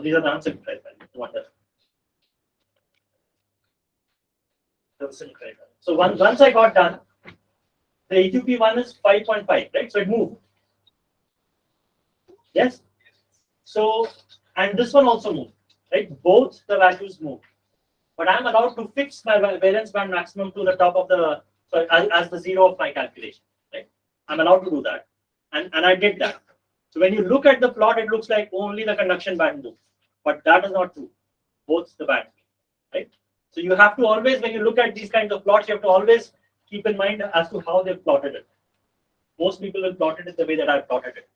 these are the unsymmetric values. Wonder. So once I got done, the EQP one is 5.5, right? So it moved. Yes. So and this one also moved, right? Both the values moved, but I'm allowed to fix my valence band maximum to the top of the as the zero of my calculation, right? I'm allowed to do that, and I did that. So when you look at the plot, it looks like only the conduction band moved, but that is not true. Both the bands, right? So you have to always, when you look at these kinds of plots, you have to always keep in mind as to how they've plotted it. Most people will plot it the way that I've plotted it,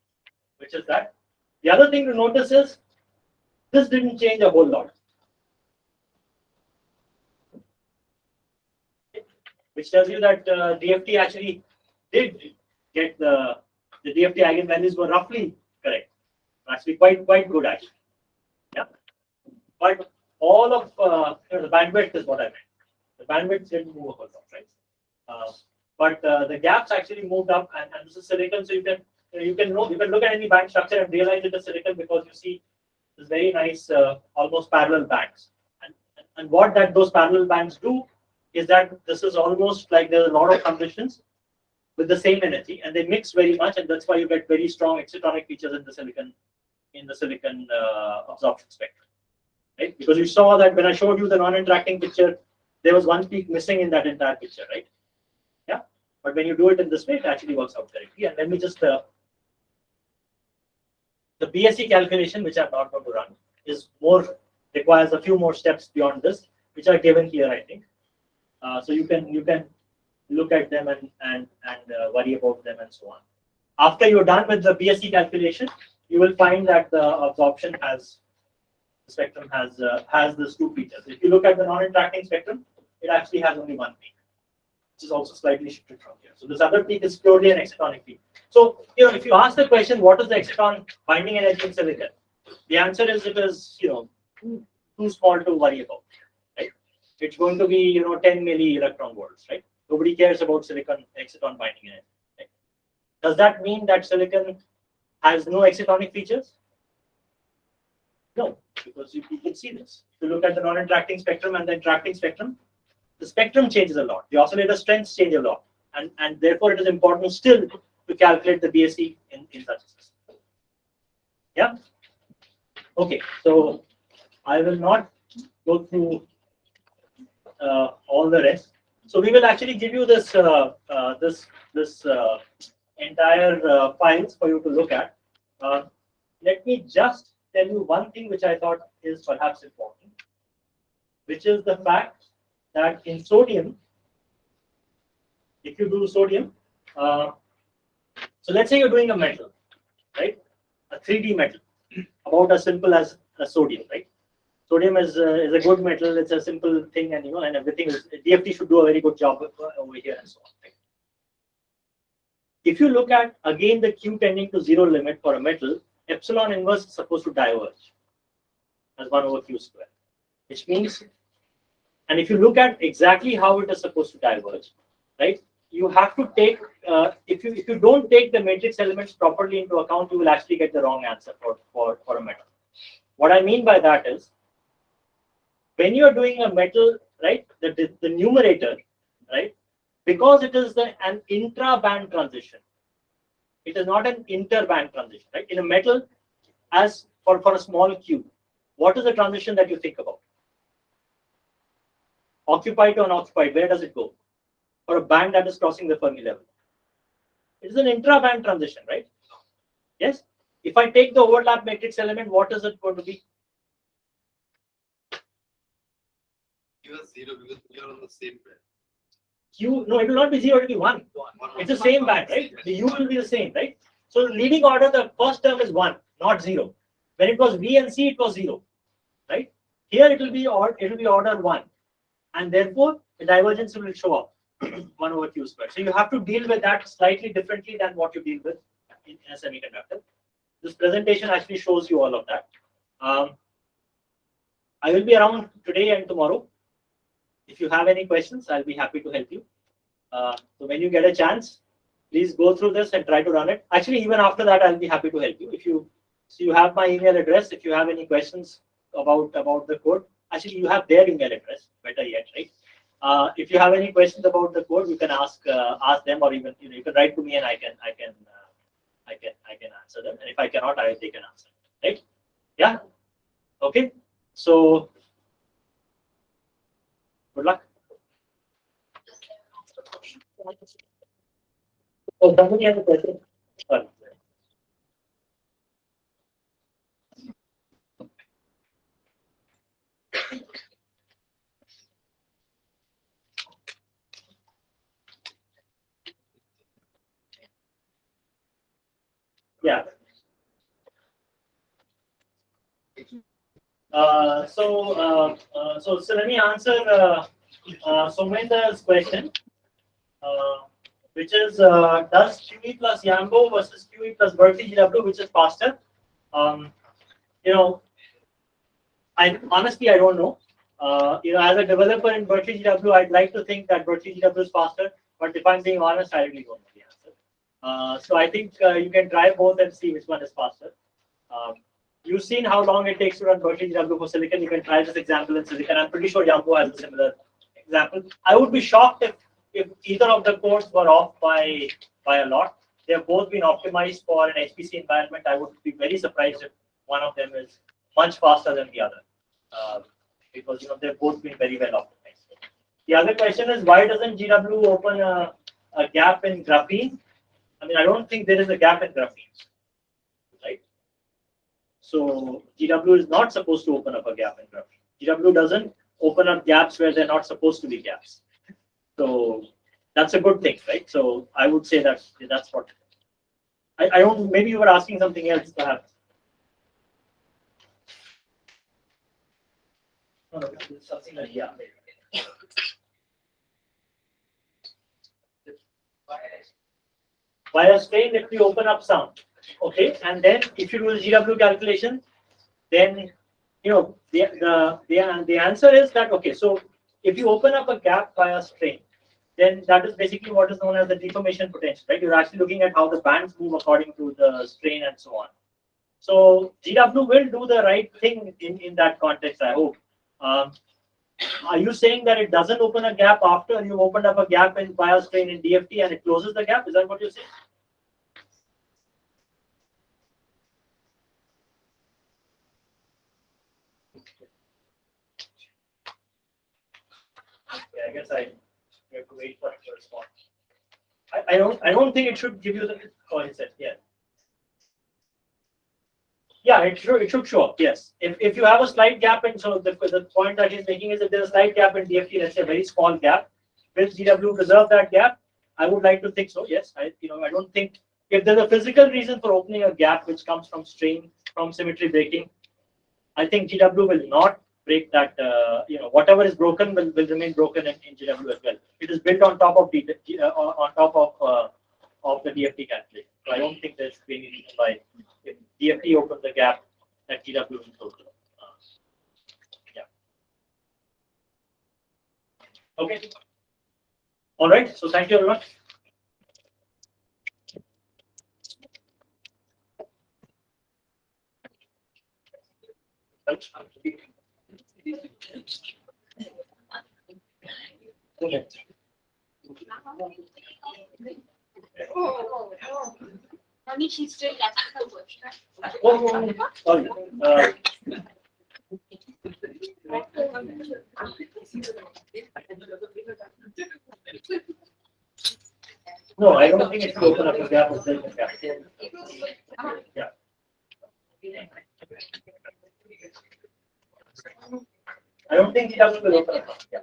which is that. The other thing to notice is this didn't change a whole lot, which tells you that DFT actually did get the DFT eigenvalues were roughly correct. Actually, quite good actually. Yeah, but all of the bandwidth is what I meant. The bandwidth didn't move a whole lot, right? But the gaps actually moved up, and this is silicon, so you can look at any band structure and realize it is silicon because you see this very nice almost parallel bands. And what those parallel bands do is that this is almost like there's a lot of conditions with the same energy, and they mix very much, and that's why you get very strong excitonic features in the silicon absorption spectrum, right? Because you saw that when I showed you the non-interacting picture, there was one peak missing in that entire picture, right? Yeah, but when you do it in this way, it actually works out correctly. And let me just the BSE calculation, which I'm not going to run, requires a few more steps beyond this, which are given here, I think. So you can look at them and worry about them and so on. After you're done with the BSE calculation, you will find that the absorption the spectrum has these two features. If you look at the non-interacting spectrum, it actually has only one peak, which is also slightly shifted from here. So this other peak is purely an excitonic peak. So if you ask the question, what is the exciton binding energy in silicon? The answer is it is too small to worry about, right? It's going to be 10 milli electron volts, right? Nobody cares about silicon exciton binding energy. Right? Does that mean that silicon has no excitonic features? No, because you can see this. If you look at the non-interacting spectrum and the interacting spectrum, the spectrum changes a lot. The oscillator strengths change a lot, and therefore it is important still to calculate the BSE in such a system. Yeah. Okay, so I will not go through all the rest. So we will actually give you this entire files for you to look at. Let me just tell you one thing which I thought is perhaps important, which is the fact that in sodium, if you do sodium, so let's say you're doing a metal, right? A 3D metal, about as simple as sodium, right? Sodium is a good metal. It's a simple thing, and and everything is DFT should do a very good job over here and so on. Right? If you look at again the Q tending to 0 limit for a metal, epsilon inverse is supposed to diverge as 1 over Q square, which means, and if you look at exactly how it is supposed to diverge, right? You have to take if you don't take the matrix elements properly into account, you will actually get the wrong answer for a metal. What I mean by that is, when you are doing a metal, right, the numerator, right, because it is an intra-band transition, it is not an inter-band transition, right? In a metal, as for a small cube, what is the transition that you think about? Occupied to unoccupied, where does it go? For a band that is crossing the Fermi level. It is an intra-band transition, right? Yes? If I take the overlap matrix element, what is it going to be? Give us 0 because we are on the same band. No, it will not be 0, it will be 1. It's the same band, right? The U will be the same, right? So the leading order, the first term is 1, not 0. When it was V and C, it was 0, right? Here it will be order 1, and therefore the divergence will show up 1 over Q squared. So you have to deal with that slightly differently than what you deal with in a semiconductor. This presentation actually shows you all of that. I will be around today and tomorrow. If you have any questions, I'll be happy to help you. So when you get a chance, Please go through this and try to run it. Actually, even after that, I'll be happy to help you. If you so you have my email address. If you have any questions about the code, actually you have their email address. Better yet, right? If you have any questions about the code, you can ask them, or even you can write to me and I can answer them. And if I cannot, they can answer. Right? Yeah. Okay. So good luck. Oh, somebody has a question. Sorry. Yeah. So let me answer Somendra's question, which is does QE plus Yambo versus QE plus Berkeley GW, which is faster? You know, I honestly I don't know. As a developer in Berkeley GW, I'd like to think that Berkeley GW is faster, but if I'm being honest, I really don't know the answer. So I think you can try both and see which one is faster. You've seen how long it takes to run Berkeley GW for Silicon. You can try this example in Silicon. I'm pretty sure Yambo has a similar example. I would be shocked if either of the codes were off by a lot. They have both been optimized for an HPC environment. I would be very surprised if one of them is much faster than the other, because they've both been very well optimized. The other question is, why doesn't GW open a gap in graphene? I mean, I don't think there is a gap in graphene, right? So GW is not supposed to open up a gap in graphene. GW doesn't open up gaps where they're not supposed to be gaps. So that's a good thing, right? So I would say that's what. I don't. Maybe you were asking something else, perhaps. No, something like yeah. By a strain, if we open up some, okay, and then if you do the GW calculation, then the answer is that okay. So if you open up a gap by a strain, then that is basically what is known as the deformation potential, right? You're actually looking at how the bands move according to the strain and so on. So GW will do the right thing in that context, I hope. Are you saying that it doesn't open a gap after you opened up a gap in bias strain in DFT and it closes the gap? Is that what you're saying? Okay, I guess I have to wait for it to respond. I don't think it should give you the concept. Yeah. Yeah, it should show up. Yes. If you have a slight gap in, so the point that he's making is that there's a slight gap in DFT, let's say a very small gap, will GW preserve that gap? I would like to think so. Yes. I don't think if there's a physical reason for opening a gap which comes from strain, from symmetry breaking, I think GW will not break that. Whatever is broken will remain broken in GW as well. It is built on top of the DFT calculation. So I don't think there's any reason why if DFT opens the gap that GW will close. Yeah. Okay. All right. So thank you very much. Okay. Manish is still asking the question. Sorry. No, I don't think it's open up a gap or build a gap. Yeah. I don't think it has to open up. Yeah.